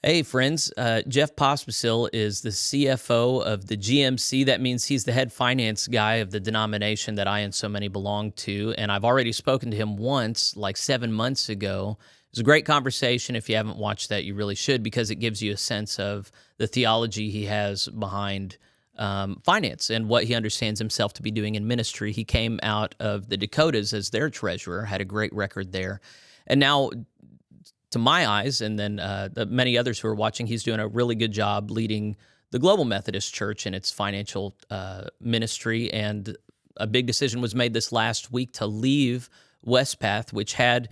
Hey, friends. Jeff Pospisil is the CFO of the GMC. That means he's the head finance guy of the denomination that I and so many belong to. And I've already spoken to him once, like 7 months ago. It was a great conversation. If you haven't watched that, you really should, because it gives you a sense of the theology he has behind finance and what he understands himself to be doing in ministry. He came out of the Dakotas as their treasurer, had a great record there. And now, to my eyes, and then the many others who are watching, he's doing a really good job leading the Global Methodist Church in its financial ministry. And a big decision was made this last week to leave Wespath, which had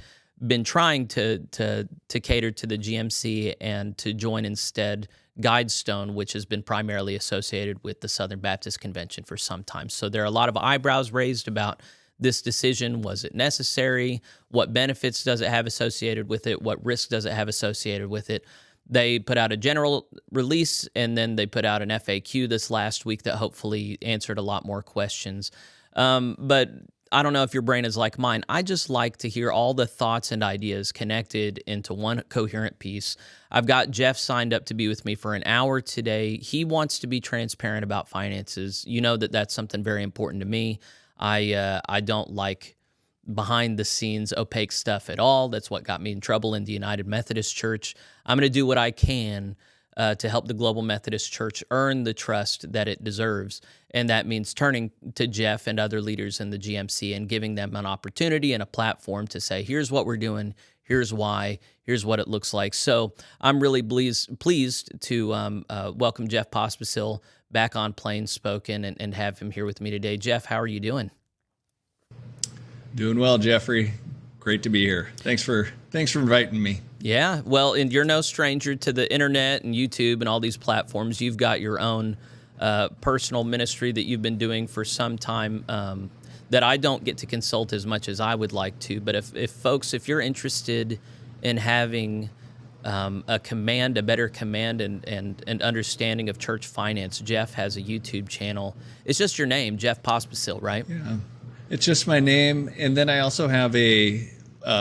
been trying to cater to the GMC, and to join instead GuideStone, which has been primarily associated with the Southern Baptist Convention for some time. So there are a lot of eyebrows raised about this decision. Was it necessary? What benefits does it have associated with it? What risk does it have associated with it? They put out a general release, and then they put out an FAQ this last week that hopefully answered a lot more questions. But I don't know if your brain is like mine. I just like to hear all the thoughts and ideas connected into one coherent piece. I've got Jeff signed up to be with me for an hour today. He wants to be transparent about finances. You know that that's something very important to me. I don't like behind-the-scenes opaque stuff at all. That's what got me in trouble in the United Methodist Church. I'm going to do what I can to help the Global Methodist Church earn the trust that it deserves, and that means turning to Jeff and other leaders in the GMC and giving them an opportunity and a platform to say, here's what we're doing, here's why, here's what it looks like. So I'm really pleased to welcome Jeff Pospisil back on PlainSpoken and have him here with me today. Jeff, how are you doing? Doing well, Jeffrey. Great to be here. Thanks for inviting me. Yeah, well, and you're no stranger to the internet and YouTube and all these platforms. You've got your own personal ministry that you've been doing for some time that I don't get to consult as much as I would like to. But if you're interested in having a better command and understanding of church finance, Jeff has a YouTube channel. It's just your name, Jeff Pospisil, right? Yeah, it's just my name. And then I also have a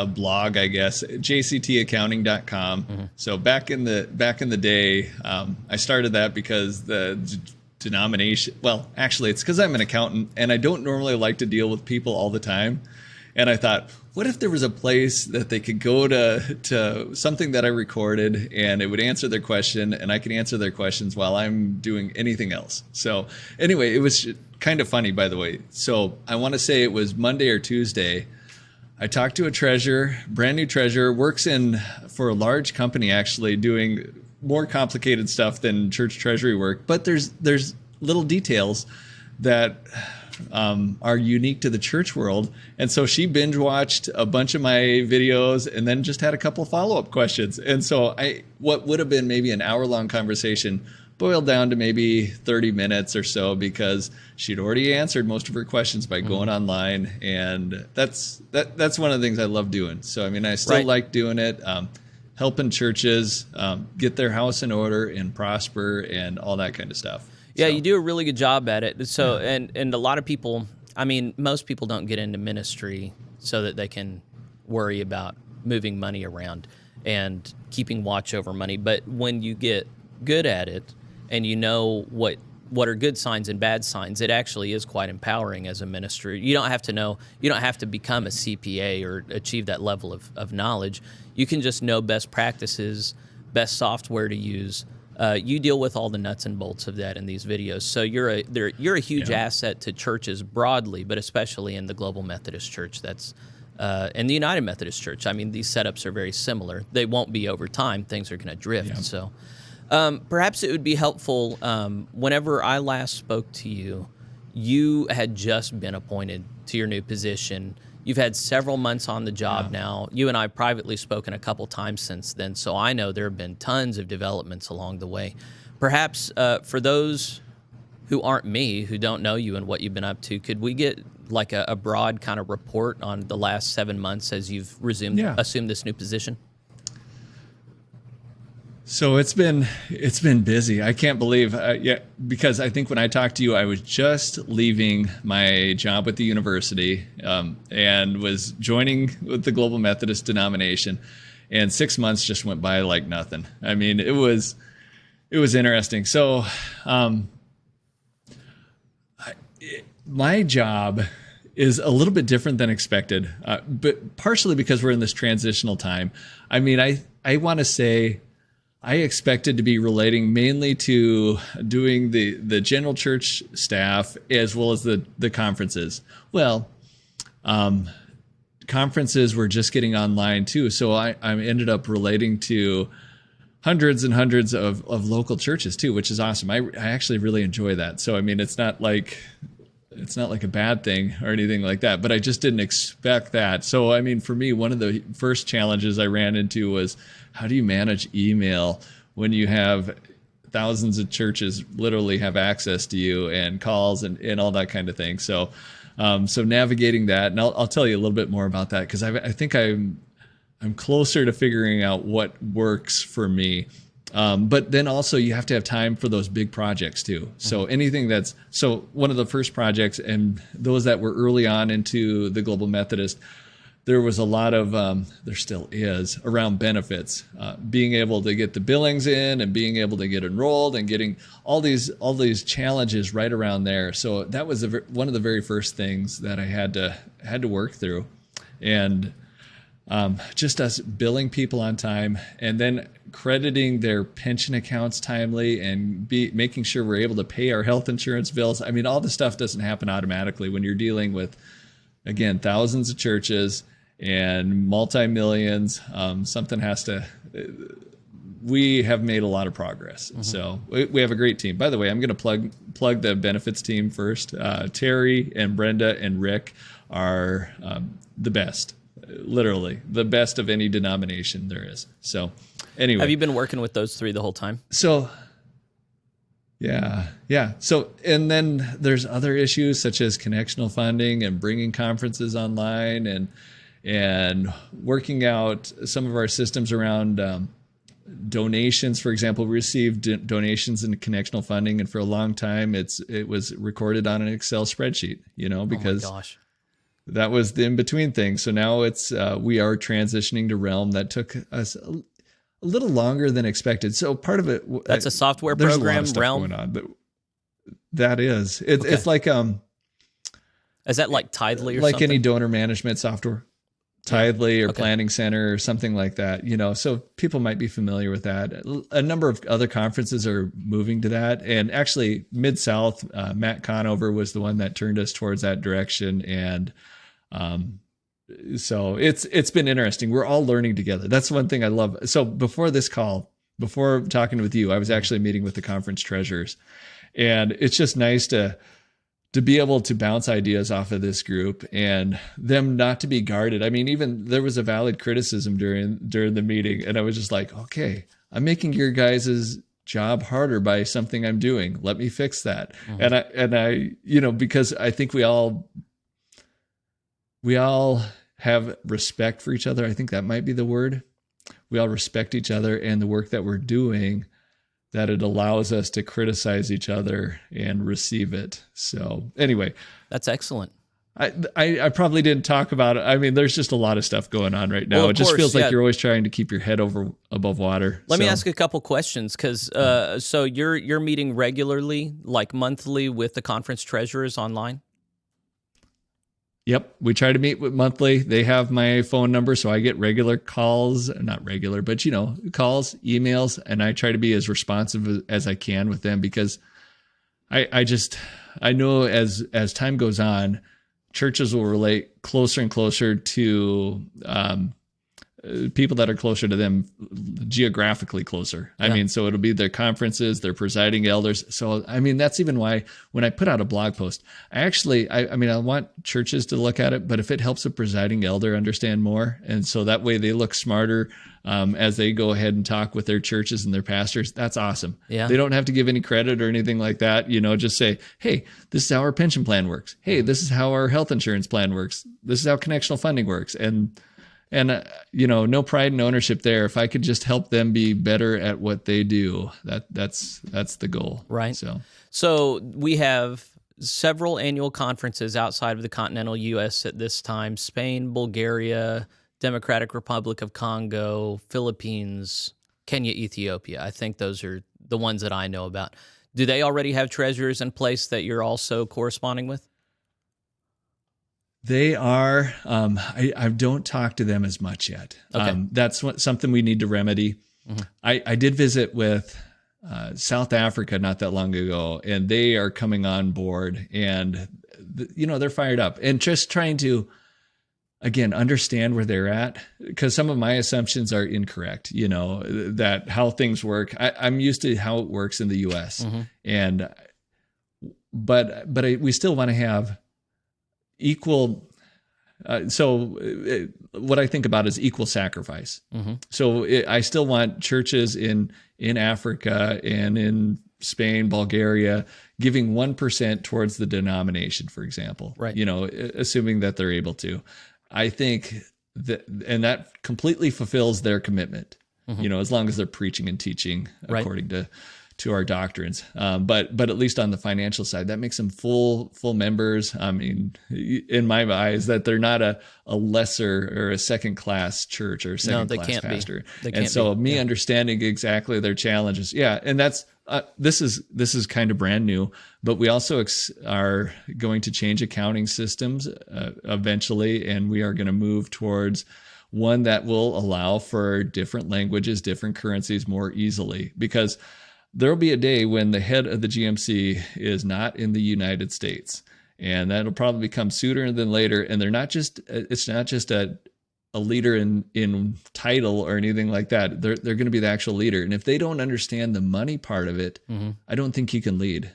blog, I guess, jctaccounting.com. Mm-hmm. So back in the day, I started that because the denomination, well, actually it's because I'm an accountant and I don't normally like to deal with people all the time. And I thought, what if there was a place that they could go to something that I recorded, and it would answer their question, and I could answer their questions while I'm doing anything else. So anyway, it was kind of funny, by the way. So I want to say it was Monday or Tuesday. I talked to a treasurer, brand new treasurer, works for a large company, actually doing more complicated stuff than church treasury work. But there's little details that are unique to the church world. And so she binge watched a bunch of my videos and then just had a couple of follow-up questions. And so what would have been maybe an hour-long conversation boiled down to maybe 30 minutes or so, because she'd already answered most of her questions by going online. And that's one of the things I love doing. So, I mean, I still like doing it, helping churches get their house in order and prosper and all that kind of stuff. Yeah, you do a really good job at it. So, and a lot of people, I mean, most people don't get into ministry so that they can worry about moving money around and keeping watch over money. But when you get good at it and you know what are good signs and bad signs, it actually is quite empowering as a minister. You don't have to become a CPA or achieve that level of knowledge. You can just know best practices, best software to use. You deal with all the nuts and bolts of that in these videos. So you're a huge asset to churches broadly, but especially in the Global Methodist Church. That's and the United Methodist Church. I mean, these setups are very similar. They won't be over time. Things are going to drift. Yeah. So perhaps it would be helpful, whenever I last spoke to you, you had just been appointed to your new position. You've had several months on the job now. You and I have privately spoken a couple times since then, so I know there have been tons of developments along the way. Perhaps for those who aren't me, who don't know you and what you've been up to, could we get like a broad kind of report on the last 7 months as you've assumed this new position? So it's been busy. I can't believe, because I think when I talked to you, I was just leaving my job at the university and was joining with the Global Methodist denomination. and 6 months just went by like nothing. I mean, it was interesting. So, my job is a little bit different than expected, but partially because we're in this transitional time. I mean, I want to say I expected to be relating mainly to doing the general church staff as well as the conferences. Well, conferences were just getting online too, so I ended up relating to hundreds and hundreds of local churches too, which is awesome. I actually really enjoy that. So I mean, it's not like a bad thing or anything like that, but I just didn't expect that. So I mean, for me, one of the first challenges I ran into was, how do you manage email when you have thousands of churches literally have access to you, and calls and all that kind of thing. So navigating that, and I'll tell you a little bit more about that, because I think I'm closer to figuring out what works for me. But then also you have to have time for those big projects too. So one of the first projects, and those that were early on into the Global Methodist, there was a lot of, there still is, around benefits, being able to get the billings in and being able to get enrolled and getting all these challenges right around there. So that was one of the very first things that I had to work through. And just us billing people on time, and then crediting their pension accounts timely, and making sure we're able to pay our health insurance bills. I mean, all this stuff doesn't happen automatically when you're dealing with, again, thousands of churches and multi-millions. We have made a lot of progress. So we have a great team. By the way, I'm going to plug the benefits team first. Terry and Brenda and Rick are the best. Literally the best of any denomination there is. So anyway. Have you been working with those three the whole time? So yeah. So, and then there's other issues such as connectional funding and bringing conferences online, and working out some of our systems around donations. For example, we received donations in connectional funding, and for a long time it was recorded on an Excel spreadsheet, because oh my gosh, that was the in-between thing. So now we are transitioning to Realm. That took us a little longer than expected. So part of it, that's a software there's program, a lot of stuff Realm. going on, but that is, okay. It's like, is that like Tidely or like something? any donor management software, Tidely or Planning Center or something like that, so people might be familiar with that. A number of other conferences are moving to that. And actually Mid-South, Matt Conover was the one that turned us towards that direction. And, so it's been interesting. We're all learning together. That's one thing I love. So before this call, before talking with you, I was actually meeting with the conference treasurers, and it's just nice to be able to bounce ideas off of this group and them not to be guarded. I mean, even there was a valid criticism during the meeting, and I was just like, okay, I'm making your guys' job harder by something I'm doing. Let me fix that. And I, because I think we all have respect for each other. I think that might be the word. We all respect each other and the work that we're doing, that it allows us to criticize each other and receive it. So anyway, that's excellent. I probably didn't talk about it. I mean, there's just a lot of stuff going on right now. Well, it just feels like yeah. you're always trying to keep your head above water. Let me ask a couple questions, because so you're meeting regularly, like monthly, with the conference treasurers online? Yep. We try to meet with monthly. They have my phone number, so I get regular calls, not regular, but calls, emails, and I try to be as responsive as I can with them, because I know as time goes on, churches will relate closer and closer to people that are closer to them, geographically closer. I mean, so it'll be their conferences, their presiding elders. So, I mean, that's even why when I put out a blog post, I want churches to look at it, but if it helps a presiding elder understand more, and so that way they look smarter as they go ahead and talk with their churches and their pastors, that's awesome. Yeah. They don't have to give any credit or anything like that. Just say, hey, this is how our pension plan works. Hey, this is how our health insurance plan works. This is how connectional funding works. And no pride and ownership there. If I could just help them be better at what they do, that's the goal. Right. So we have several annual conferences outside of the continental U.S. at this time: Spain, Bulgaria, Democratic Republic of Congo, Philippines, Kenya, Ethiopia. I think those are the ones that I know about. Do they already have treasurers in place that you're also corresponding with? They are. I don't talk to them as much yet. Okay. That's something we need to remedy. Mm-hmm. I did visit with South Africa not that long ago, and they are coming on board, and they're fired up and just trying to, again, understand where they're at, because some of my assumptions are incorrect. That how things work. I'm used to how it works in the U.S. Mm-hmm. But we still want to have equal. What I think about is equal sacrifice. Mm-hmm. So I still want churches in Africa and in Spain, Bulgaria, giving 1% towards the denomination, for example. Right. Assuming that they're able to. I think that completely fulfills their commitment. Mm-hmm. As long as they're preaching and teaching according to our doctrines. But at least on the financial side, that makes them full members. I mean, in my eyes, that they're not a lesser or a second class church or second class pastor. And so understanding exactly their challenges. Yeah. And that's, this is kind of brand new, but we also are going to change accounting systems eventually. And we are going to move towards one that will allow for different languages, different currencies more easily, because there'll be a day when the head of the GMC is not in the United States, and that'll probably come sooner than later. And it's not just a leader in title or anything like that. They're going to be the actual leader. And if they don't understand the money part of it, mm-hmm. I don't think you can lead.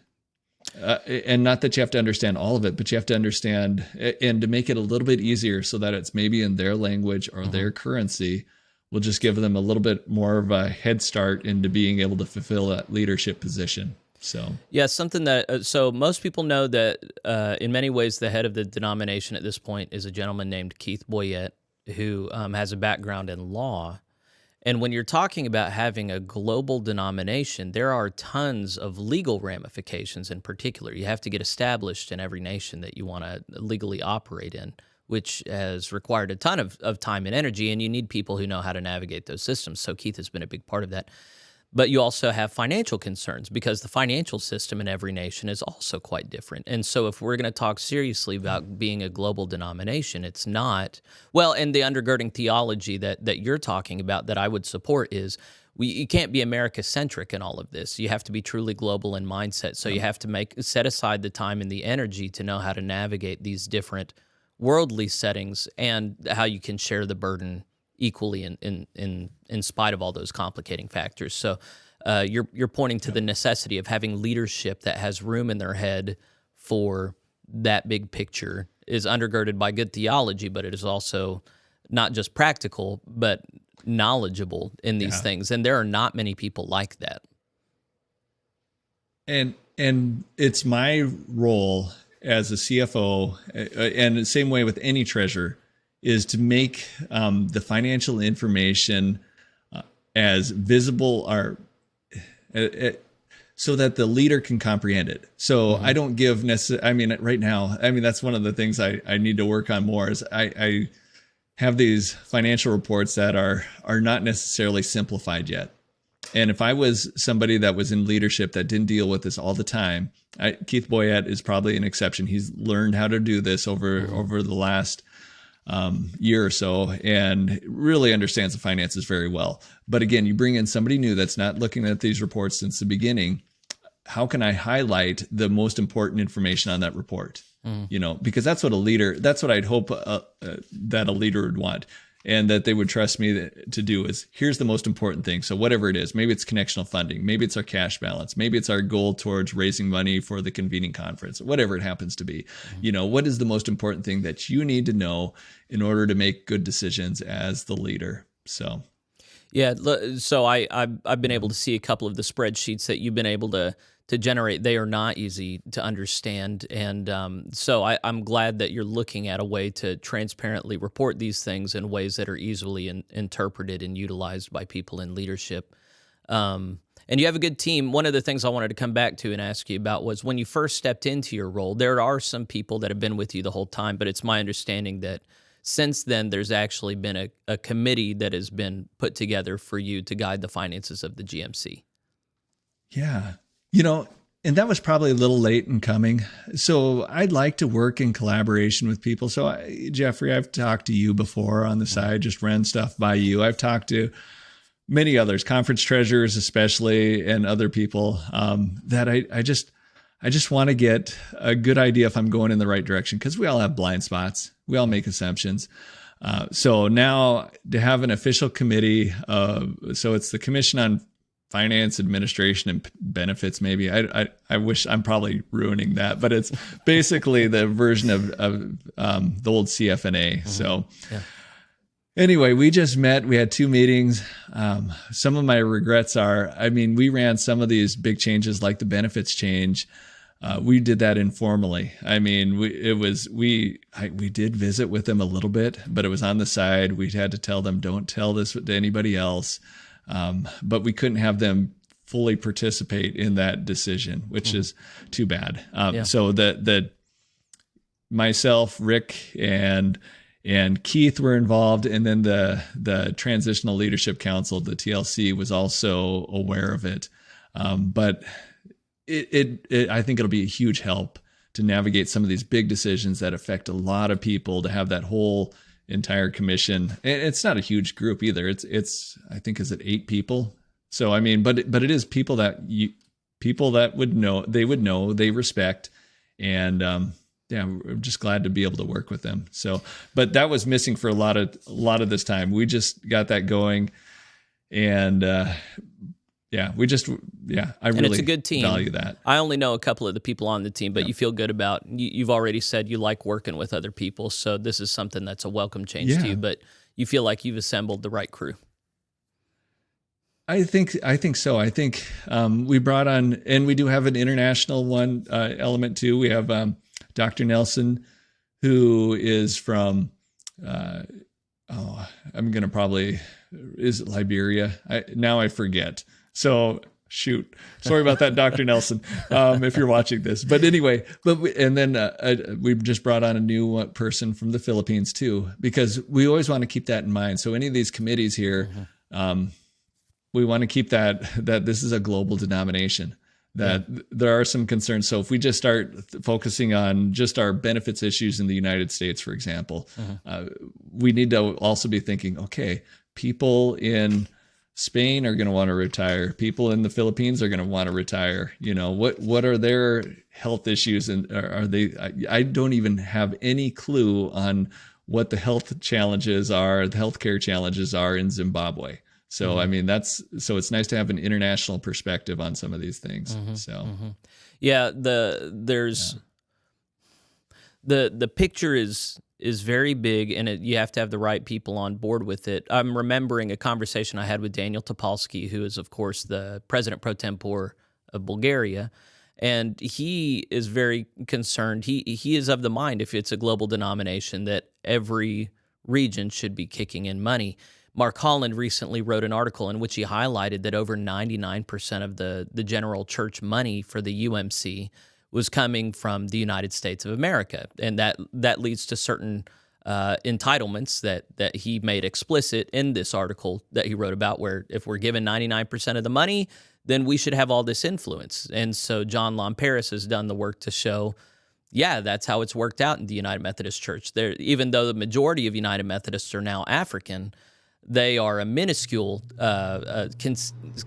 And not that you have to understand all of it, but you have to understand, and to make it a little bit easier so that it's maybe in their language or mm-hmm. their currency, will just give them a little bit more of a head start into being able to fulfill that leadership position. So yeah, something that so most people know that in many ways the head of the denomination at this point is a gentleman named Keith Boyette, who has a background in law. And when you're talking about having a global denomination, there are tons of legal ramifications in particular. You have to get established in every nation that you want to legally operate in, which has required a ton of time and energy, and you need people who know how to navigate those systems. So Keith has been a big part of that. But you also have financial concerns, because the financial system in every nation is also quite different. And so if we're going to talk seriously about being a global denomination, it's not, well, and the undergirding theology that you're talking about that I would support is, you can't be America-centric in all of this. You have to be truly global in mindset. So you have to set aside the time and the energy to know how to navigate these different worldly settings and how you can share the burden equally in spite of all those complicating factors. So you're pointing to the necessity of having leadership that has room in their head for that big picture, is undergirded by good theology, but it is also not just practical, but knowledgeable in these things. And there are not many people like that. And it's my role as a CFO, and the same way with any treasurer, is to make the financial information as visible or so that the leader can comprehend it. So mm-hmm. I don't give right now, that's one of the things I need to work on more, is I have these financial reports that are not necessarily simplified yet. And if I was somebody that was in leadership that didn't deal with this all the time, Keith Boyette is probably an exception. He's learned how to do this over the last year or so, and really understands the finances very well. But again, you bring in somebody new that's not looking at these reports since the beginning. How can I highlight the most important information on that report? Because that's what I'd hope that a leader would want. And that they would trust me to do is, here's the most important thing. So whatever it is, maybe it's connectional funding, maybe it's our cash balance, maybe it's our goal towards raising money for the convening conference, whatever it happens to be. Mm-hmm. What is the most important thing that you need to know in order to make good decisions as the leader? So, yeah. So I've been able to see a couple of the spreadsheets that you've been able to generate. They are not easy to understand. And so I'm glad that you're looking at a way to transparently report these things in ways that are easily interpreted and utilized by people in leadership. And you have a good team. One of the things I wanted to come back to and ask you about was, when you first stepped into your role, there are some people that have been with you the whole time, but it's my understanding that since then, there's actually been a committee that has been put together for you to guide the finances of the GMC. Yeah. And that was probably a little late in coming. So I'd like to work in collaboration with people. So Jeffrey, I've talked to you before on the side, just ran stuff by you. I've talked to many others, conference treasurers especially, and other people that I just want to get a good idea if I'm going in the right direction, because we all have blind spots. We all make assumptions. So now to have an official committee, so it's the Commission on Finance, Administration, and Benefits. Maybe I wish, I'm probably ruining that, but it's basically the version of the old CFNA. Mm-hmm. So anyway, we just met. We had 2 meetings. Some of my regrets are, we ran some of these big changes like the benefits change. We did that informally. We did visit with them a little bit, but it was on the side. We had to tell them, don't tell this to anybody else. But we couldn't have them fully participate in that decision, which is too bad. So the myself, Rick, and Keith were involved, and then the Transitional Leadership Council, the TLC, was also aware of it. But I think it'll be a huge help to navigate some of these big decisions that affect a lot of people, to have that whole entire commission. And it's not a huge group either. It's I think, is it 8 people? So but it is people that would know, they respect, and we're just glad to be able to work with them. So, but that was missing for a lot of this time. We just got that going, and I really, it's a good team. Value that. I only know a couple of the people on the team, but you feel good about, you've already said you like working with other people. So this is something that's a welcome change to you, but you feel like you've assembled the right crew. I think so. I think we brought on, and we do have an international one element too. We have Dr. Nelson, who is from, I'm going to probably, is it Liberia? Now I forget. So shoot, sorry about that, Dr. Nelson, if you're watching this. But anyway, we just brought on a new person from the Philippines too, because we always want to keep that in mind. So any of these committees here, we want to keep that this is a global denomination, that there are some concerns. So if we just start focusing on just our benefits issues in the United States, for example, we need to also be thinking, okay, people in Spain are going to want to retire. People in the Philippines are going to want to retire. What are their health issues, and are they? I don't even have any clue on what the health challenges are, the healthcare challenges are in Zimbabwe. So so it's nice to have an international perspective on some of these things. The picture is very big, and you have to have the right people on board with it. I'm remembering a conversation I had with Daniel Topolsky, who is, of course, the president pro tempore of Bulgaria, and he is very concerned. He is of the mind, if it's a global denomination, that every region should be kicking in money. Mark Holland recently wrote an article in which he highlighted that over 99% of the general church money for the UMC was coming from the United States of America, and that leads to certain entitlements that he made explicit in this article that he wrote about, where if we're given 99% of the money, then we should have all this influence. And so John Lomperis has done the work to show, that's how it's worked out in the United Methodist Church. Even though the majority of United Methodists are now African, they are a minuscule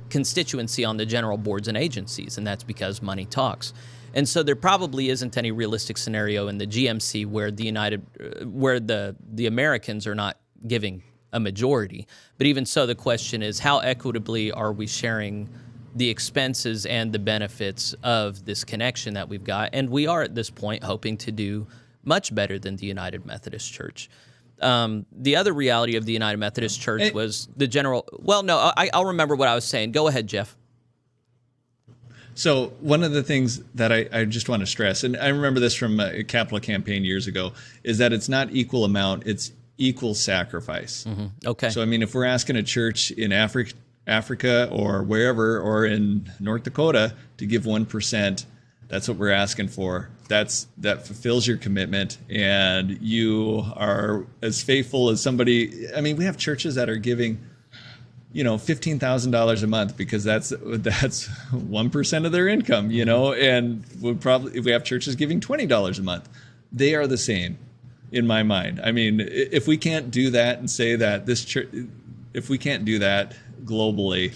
constituency on the general boards and agencies, and that's because money talks. And so there probably isn't any realistic scenario in the GMC where the Americans are not giving a majority. But even so, the question is, how equitably are we sharing the expenses and the benefits of this connection that we've got? And we are at this point hoping to do much better than the United Methodist Church. The other reality of the United Methodist Church was the general. Well, no, I'll remember what I was saying. Go ahead, Jeff. So one of the things that I just want to stress, and I remember this from a capital campaign years ago, is that it's not equal amount, it's equal sacrifice. Okay. So, if we're asking a church in Africa or wherever, or in North Dakota to give 1%, That's what we're asking for. That fulfills your commitment, and you are as faithful as somebody. I mean, we have churches that are giving, $15,000 a month because that's 1% of their income, and we have churches giving $20 a month. They are the same in my mind. I mean, if we can't do that and say that this church, if we can't do that globally,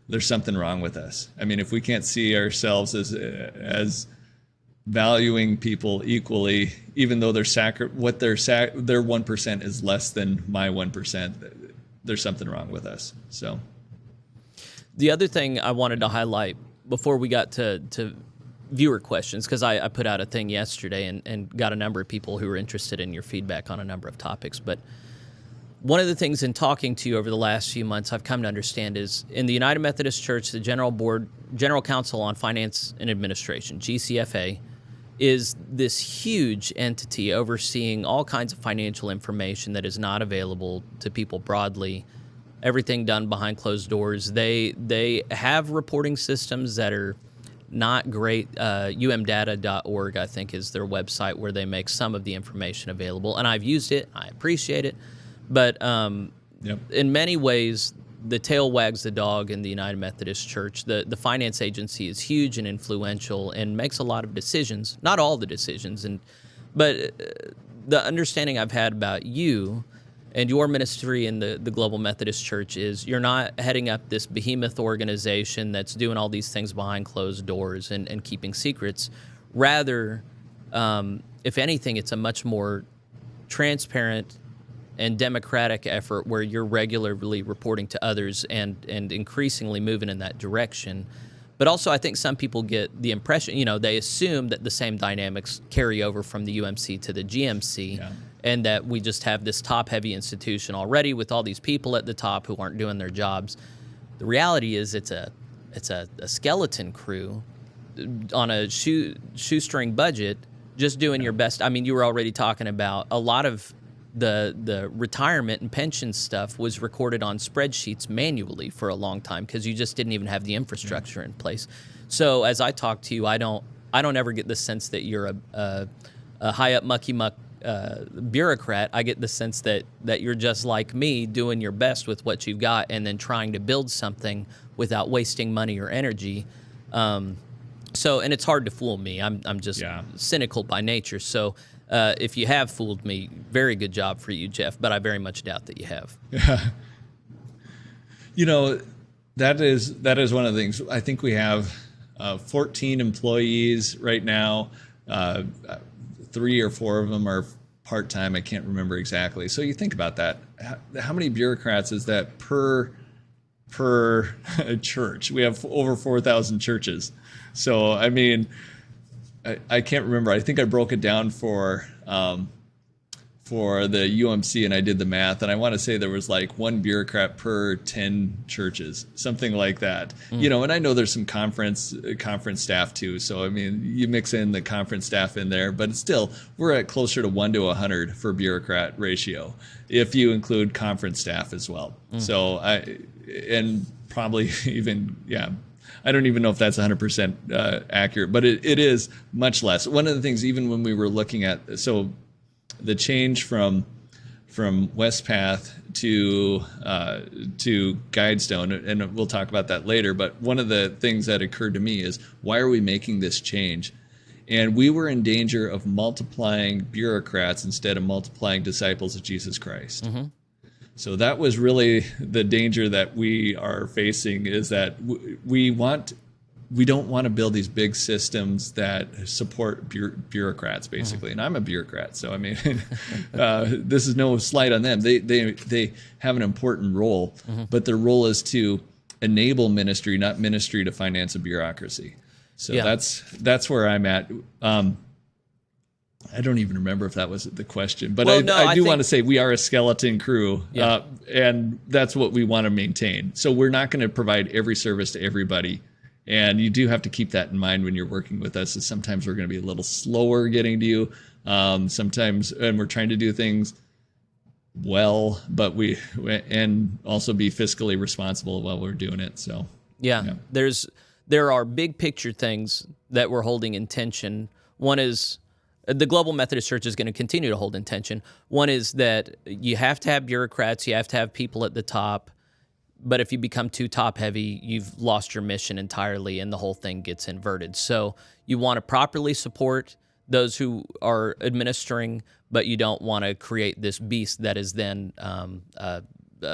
there's something wrong with us. I mean, if we can't see ourselves as valuing people equally, even though their 1% is less than my 1%, there's something wrong with us. So, the other thing I wanted to highlight before we got to viewer questions, because I put out a thing yesterday and got a number of people who were interested in your feedback on a number of topics, but one of the things in talking to you over the last few months I've come to understand is in the United Methodist Church, the General Council on Finance and Administration, GCFA, is this huge entity overseeing all kinds of financial information that is not available to people broadly, everything done behind closed doors. They have reporting systems that are not great. umdata.org, I think, is their website where they make some of the information available. And I've used it. I appreciate it. But in many ways, the tail wags the dog in the United Methodist Church. The finance agency is huge and influential and makes a lot of decisions, not all the decisions. But the understanding I've had about you and your ministry in the Global Methodist Church is you're not heading up this behemoth organization that's doing all these things behind closed doors and keeping secrets. Rather, if anything, it's a much more transparent and democratic effort where you're regularly reporting to others and increasingly moving in that direction. But also, I think some people get the impression, they assume that the same dynamics carry over from the UMC to the GMC, and that we just have this top-heavy institution already with all these people at the top who aren't doing their jobs. The reality is it's a skeleton crew on a shoestring budget, just doing your best. I mean, you were already talking about a lot of the retirement and pension stuff was recorded on spreadsheets manually for a long time because you just didn't even have the infrastructure in place. So as I talk to you, I don't ever get the sense that you're a high up mucky muck bureaucrat. I get the sense that you're just like me, doing your best with what you've got and then trying to build something without wasting money or energy. And it's hard to fool me. I'm just cynical by nature. So if you have fooled me, very good job for you, Jeff, but I very much doubt that you have. That is one of the things. I think we have 14 employees right now. 3 or 4 of them are part-time. I can't remember exactly. So you think about that. How many bureaucrats is that per church? We have over 4,000 churches. So, I mean, I can't remember. I think I broke it down for the UMC, and I did the math, and I want to say there was like 1 bureaucrat per 10 churches, something like that. And I know there's some conference staff too. So I mean, you mix in the conference staff in there, but still, we're at closer to 1 to 100 for bureaucrat ratio if you include conference staff as well. So probably even I don't even know if that's 100% accurate, but it is much less. One of the things, even when we were looking at, the change from Wespath to GuideStone, and we'll talk about that later, but one of the things that occurred to me is, why are we making this change? And we were in danger of multiplying bureaucrats instead of multiplying disciples of Jesus Christ. So that was really the danger that we are facing, is that we don't want to build these big systems that support bureaucrats, basically. And I'm a bureaucrat, so I mean, this is no slight on them. They have an important role, but their role is to enable ministry, not ministry to finance a bureaucracy. So that's where I'm at. I don't even remember if that was the question, but I do want to say we are a skeleton crew, and that's what we want to maintain. So we're not going to provide every service to everybody. And you do have to keep that in mind when you're working with us, is sometimes we're going to be a little slower getting to you. Sometimes, and we're trying to do things well, but and also be fiscally responsible while we're doing it. So there's there are big picture things that we're holding in tension. One is the Global Methodist Church is going to continue to hold in tension. One is that you have to have bureaucrats, you have to have people at the top, but if you become too top heavy, you've lost your mission entirely and the whole thing gets inverted. So you want to properly support those who are administering, but you don't want to create this beast that is then a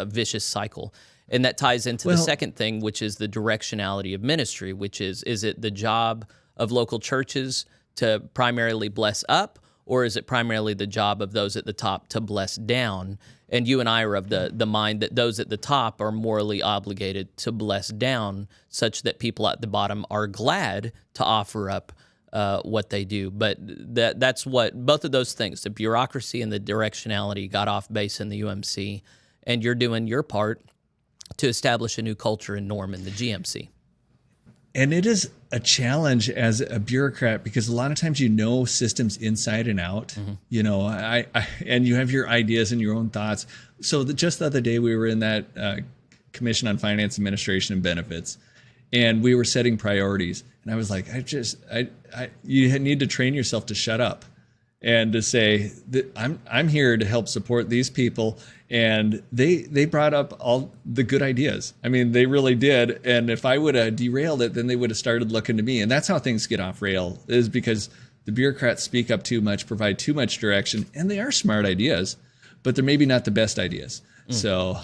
vicious cycle. And that ties into the second thing, which is the directionality of ministry, which is it the job of local churches to primarily bless up, or is it primarily the job of those at the top to bless down? And you and I are of the mind that those at the top are morally obligated to bless down, such that people at the bottom are glad to offer up what they do. But that's what both of those things, the bureaucracy and the directionality, got off base in the UMC, and you're doing your part to establish a new culture and norm in the GMC. And it is a challenge as a bureaucrat because a lot of times systems inside and out. Mm-hmm. And you have your ideas and your own thoughts. So just the other day we were in that Commission on Finance Administration and Benefits, and we were setting priorities. And I was like, you need to train yourself to shut up and to say that I'm here to help support these people. And they brought up all the good ideas. I mean, they really did. And if I would have derailed it, then they would have started looking to me. And that's how things get off rail, is because the bureaucrats speak up too much, provide too much direction, and they are smart ideas, but they're maybe not the best ideas. So,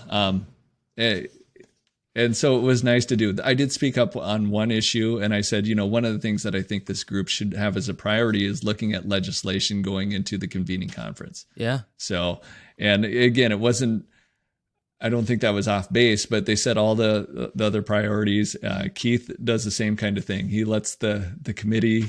and so it was nice to do. I did speak up on one issue, and I said, one of the things that I think this group should have as a priority is looking at legislation going into the convening conference. Yeah. So, and again, I don't think that was off base, but they said all the other priorities. Keith does the same kind of thing. He lets the committee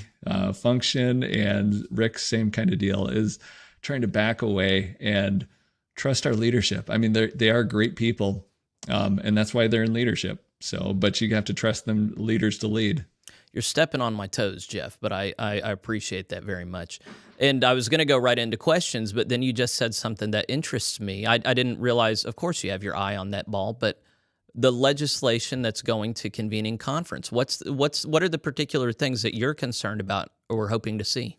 function, and Rick, same kind of deal, is trying to back away and trust our leadership. I mean, they are great people. And that's why they're in leadership. So, but you have to trust them leaders to lead. You're stepping on my toes, Jeff, but I appreciate that very much. And I was going to go right into questions, but then you just said something that interests me. I didn't realize, of course, you have your eye on that ball, but the legislation that's going to convening conference, what are the particular things that you're concerned about or hoping to see?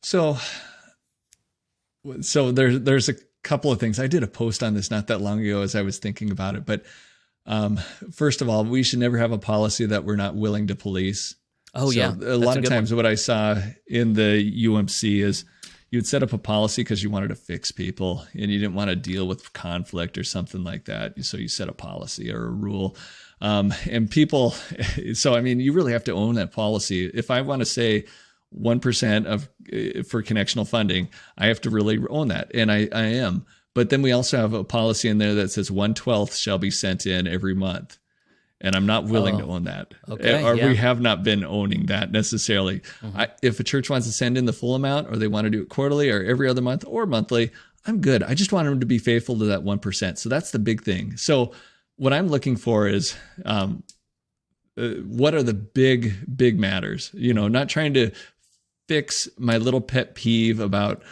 So there's a couple of things. I did a post on this not that long ago as I was thinking about it, but first of all, we should never have a policy that we're not willing to police. Oh, so yeah. A lot of times what I saw in the UMC is you'd set up a policy because you wanted to fix people and you didn't want to deal with conflict or something like that. So you set a policy or a rule. And people, so I mean, you really have to own that policy. If I want to say 1% for connectional funding, I have to really own that. And I am. But then we also have a policy in there that says 1/12 shall be sent in every month. And I'm not willing to own that. Okay, we have not been owning that necessarily. Mm-hmm. If a church wants to send in the full amount, or they want to do it quarterly or every other month or monthly, I'm good. I just want them to be faithful to that 1%. So that's the big thing. So what I'm looking for is what are the big matters? Not trying to fix my little pet peeve about,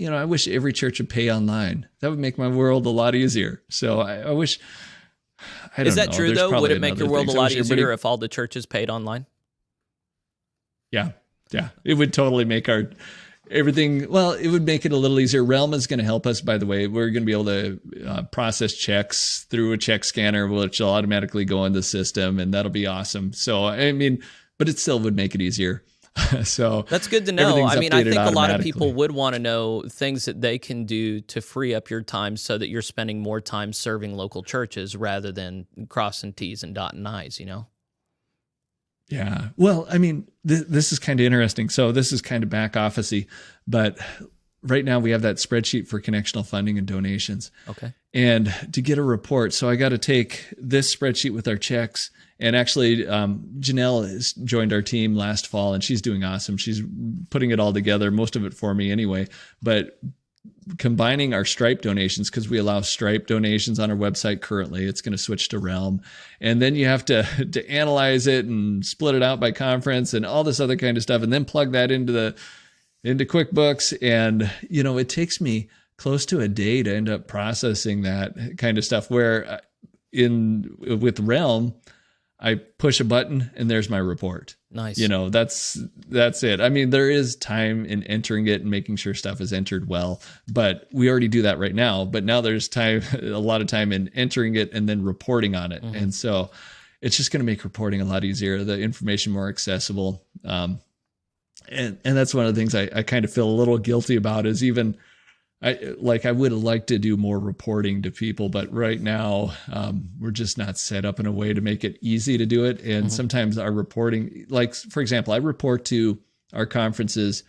I wish every church would pay online. That would make my world a lot easier. So I wish... Is that true, though? Would it make your world a lot easier if all the churches paid online? Yeah. It would totally make everything, well, it would make it a little easier. Realm is going to help us, by the way. We're going to be able to process checks through a check scanner, which will automatically go in the system, and that'll be awesome. So, I mean, but it still would make it easier. So that's good to know. I mean, I think a lot of people would want to know things that they can do to free up your time so that you're spending more time serving local churches rather than crossing T's and dotting I's, Yeah. Well, I mean, this is kind of interesting. So this is kind of back office-y, but right now we have that spreadsheet for connectional funding and donations. Okay. And to get a report, so I got to take this spreadsheet with our checks. And actually, Janelle has joined our team last fall, and she's doing awesome. She's putting it all together, most of it for me anyway. But combining our Stripe donations, because we allow Stripe donations on our website currently, it's going to switch to Realm. And then you have to analyze it and split it out by conference and all this other kind of stuff, and then plug that into QuickBooks. And, it takes me close to a day to end up processing that kind of stuff, where with Realm, I push a button and there's my report. Nice. That's it. I mean, there is time in entering it and making sure stuff is entered well, but we already do that right now. But now there's a lot of time in entering it and then reporting on it. And so it's just going to make reporting a lot easier, the information more accessible. And that's one of the things I kind of feel a little guilty about is even I would have liked to do more reporting to people, but right now we're just not set up in a way to make it easy to do it. And sometimes our reporting, like for example, I report to our conferences.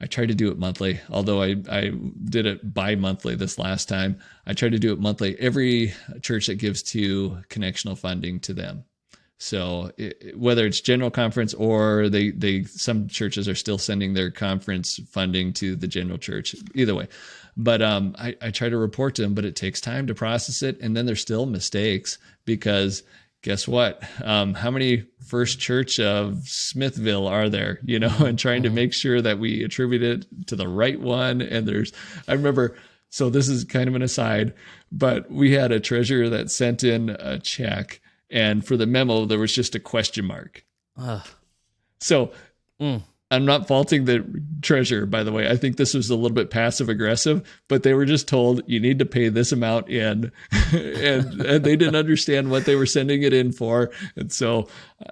I try to do it monthly, although I did it bi-monthly this last time. I try to do it monthly. Every church that gives to connectional funding to them. So whether it's general conference or some churches are still sending their conference funding to the general church, either way. But I try to report to them, but it takes time to process it. And then there's still mistakes because guess what? How many First Church of Smithville are there, and trying to make sure that we attribute it to the right one. And I remember, so this is kind of an aside, but we had a treasurer that sent in a check. And for the memo, there was just a question mark. So I'm not faulting the treasurer, by the way. I think this was a little bit passive aggressive, but they were just told you need to pay this amount in, and they didn't understand what they were sending it in for. And so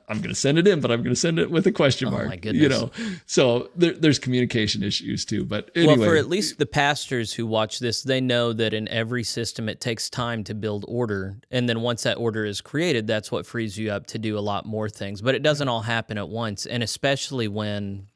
I'm going to send it in, but I'm going to send it with a question mark. Oh my goodness. So there's communication issues too. But anyway, well, for at least the pastors who watch this, they know that in every system it takes time to build order, and then once that order is created, that's what frees you up to do a lot more things. But it doesn't all happen at once, and especially when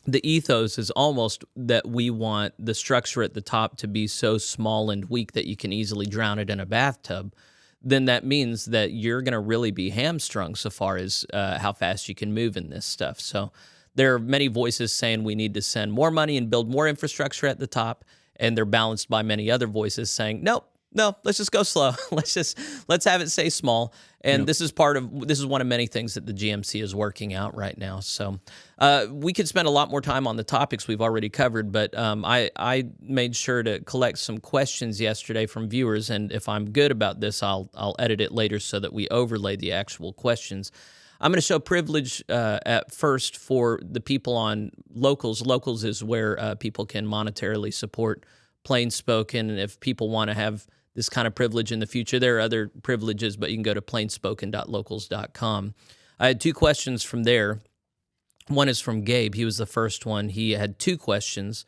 the ethos is almost that we want the structure at the top to be so small and weak that you can easily drown it in a bathtub, then that means that you're going to really be hamstrung so far as how fast you can move in this stuff. So there are many voices saying we need to send more money and build more infrastructure at the top, and they're balanced by many other voices saying, no, let's just go slow. Let's have it stay small. And this is one of many things that the GMC is working out right now. So we could spend a lot more time on the topics we've already covered, but I made sure to collect some questions yesterday from viewers, and if I'm good about this, I'll edit it later so that we overlay the actual questions. I'm going to show privilege at first for the people on Locals. Locals is where people can monetarily support PlainSpoken, and if people want to have this kind of privilege in the future, there are other privileges, but you can go to PlainSpoken.locals.com. I had two questions from there. One is from Gabe. He was the first one. He had two questions.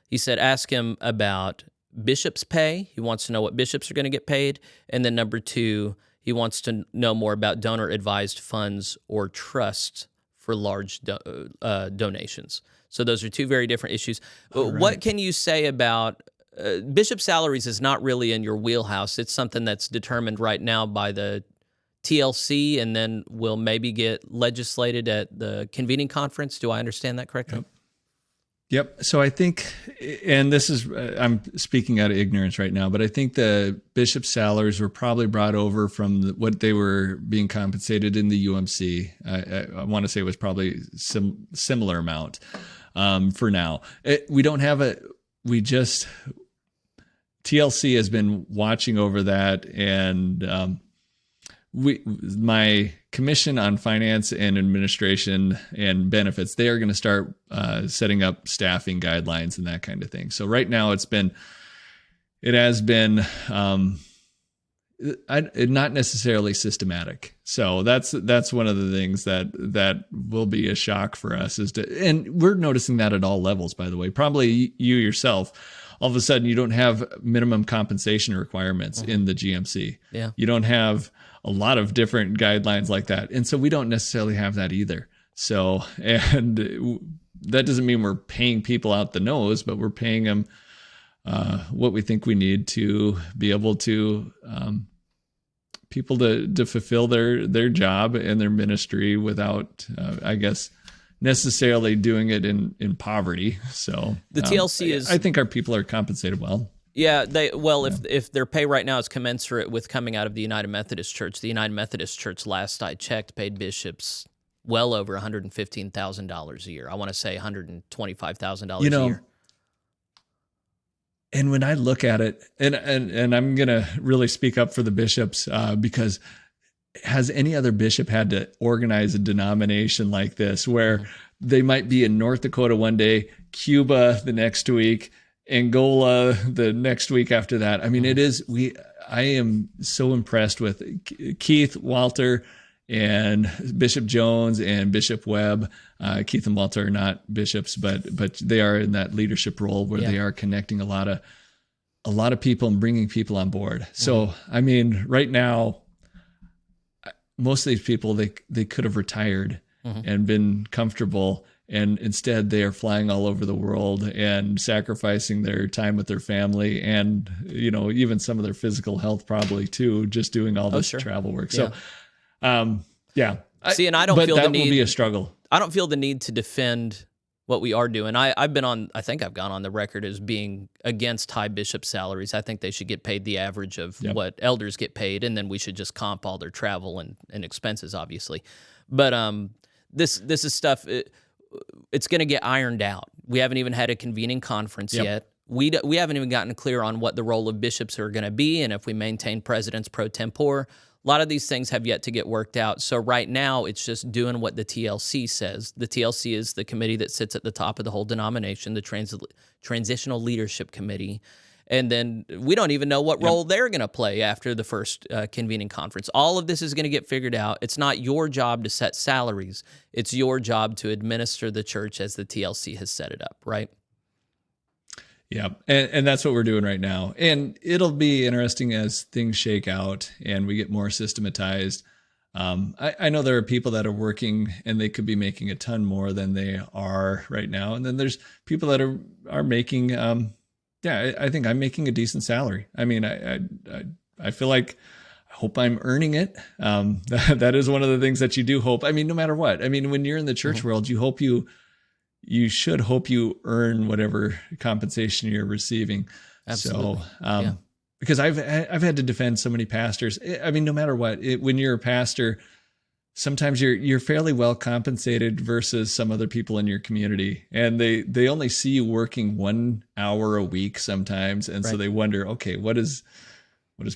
He said, ask him about bishops' pay. He wants to know what bishops are going to get paid. And then number two, he wants to know more about donor-advised funds or trusts for large donations. So those are two very different issues. Right. What can you say about bishop salaries is not really in your wheelhouse. It's something that's determined right now by the TLC and then will maybe get legislated at the convening conference. Do I understand that correctly? Yep. So I think, and this is, I'm speaking out of ignorance right now, but I think the bishop salaries were probably brought over from what they were being compensated in the UMC. I want to say it was probably similar amount for now. TLC has been watching over that, and my commission on finance and administration and benefits, they are going to start setting up staffing guidelines and that kind of thing. So right now it has been not necessarily systematic. So that's one of the things that will be a shock for us and we're noticing that at all levels, by the way. Probably you yourself, all of a sudden you don't have minimum compensation requirements in the GMC. Yeah. You don't have a lot of different guidelines like that. And so we don't necessarily have that either. So, and that doesn't mean we're paying people out the nose, but we're paying them what we think we need to be able to people to fulfill their job and their ministry without, I guess, necessarily doing it in poverty. So the TLC is, I think our people are compensated well. Yeah, if their pay right now is commensurate with coming out of the United Methodist Church, the United Methodist Church, last I checked, paid bishops well over $115,000 a year. I want to say $125,000 a year. And when I look at it, and I'm going to really speak up for the bishops because has any other bishop had to organize a denomination like this, where they might be in North Dakota one day, Cuba the next week, Angola the next week after that? I mean, I am so impressed with Keith, Walter, and Bishop Jones and Bishop Webb. Keith and Walter are not bishops, but they are in that leadership role where they are connecting a lot of people and bringing people on board. So, I mean, right now, most of these people, they could have retired and been comfortable, and instead they are flying all over the world and sacrificing their time with their family and, even some of their physical health probably too, just doing all this travel work. So, See, and I don't feel the need. Will be a struggle. I don't feel the need to defend what we are doing. I think I've gone on the record as being against high bishop salaries. I think they should get paid the average of what elders get paid, and then we should just comp all their travel and expenses, obviously. But this is stuff, it's going to get ironed out. We haven't even had a convening conference yet. We haven't even gotten clear on what the role of bishops are going to be, and if we maintain presidents pro tempore. A lot of these things have yet to get worked out. So right now, it's just doing what the TLC says. The TLC is the committee that sits at the top of the whole denomination, the Transitional Leadership Committee. And then we don't even know what role they're going to play after the first convening conference. All of this is going to get figured out. It's not your job to set salaries. It's your job to administer the church as the TLC has set it up, right? Yeah, and that's what we're doing right now. And it'll be interesting as things shake out and we get more systematized. I know there are people that are working and they could be making a ton more than they are right now. And then there's people that are making, I think I'm making a decent salary. I mean, I feel like I hope I'm earning it. That is one of the things that you do hope. I mean, no matter what. I mean, when you're in the church world, you should hope you earn whatever compensation you're receiving. Absolutely. So, because I've had to defend so many pastors. I mean, no matter what, when you're a pastor, sometimes you're fairly well compensated versus some other people in your community, and they only see you working 1 hour a week sometimes, and so they wonder, okay, what is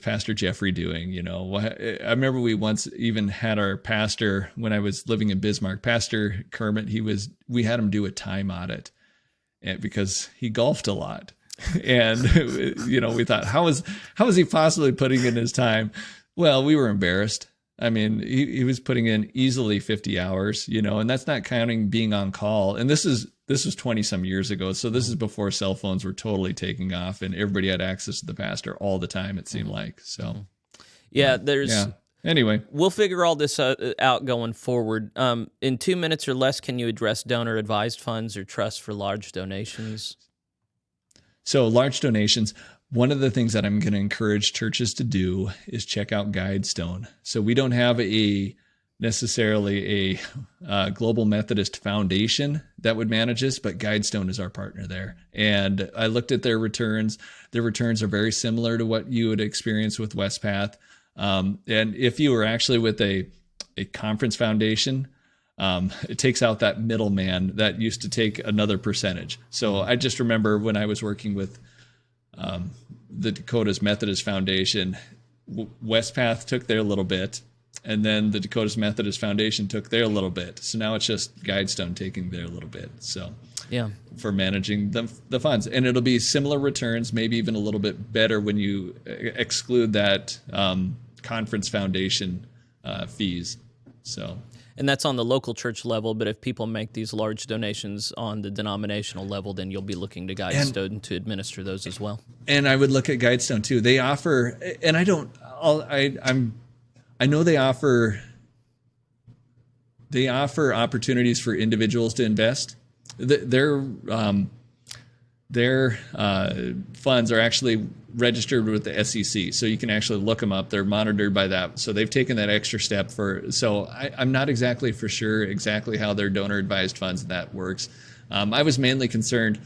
Pastor Jeffrey doing? I remember we once even had our pastor, when I was living in Bismarck, Pastor Kermit, we had him do a time audit, and because he golfed a lot. And, we thought, how is he possibly putting in his time? Well, we were embarrassed. I mean, he was putting in easily 50 hours, and that's not counting being on call. And this was 20 some years ago. So this is before cell phones were totally taking off and everybody had access to the pastor all the time, it seemed like. So, Anyway, we'll figure all this out going forward. In 2 minutes or less, can you address donor advised funds or trusts for large donations? So large donations, one of the things that I'm going to encourage churches to do is check out GuideStone. So we don't have necessarily a Global Methodist Foundation that would manage this, but GuideStone is our partner there. And I looked at their returns. Their returns are very similar to what you would experience with Wespath. And if you were actually with a conference foundation, it takes out that middleman that used to take another percentage. So I just remember when I was working with the Dakota's Methodist Foundation, Wespath took their little bit, and then the Dakota's Methodist Foundation took their little bit. So now it's just GuideStone taking their little bit. So for managing the funds. And it'll be similar returns, maybe even a little bit better when you exclude that conference foundation fees. So. And that's on the local church level, but if people make these large donations on the denominational level, then you'll be looking to GuideStone to administer those as well. And I would look at GuideStone too. They offer, and I know they offer opportunities for individuals to invest. Their funds are actually registered with the SEC, so you can actually look them up. They're monitored by that. So they've taken that extra step so I'm not exactly for sure exactly how their donor advised funds that works. I was mainly concerned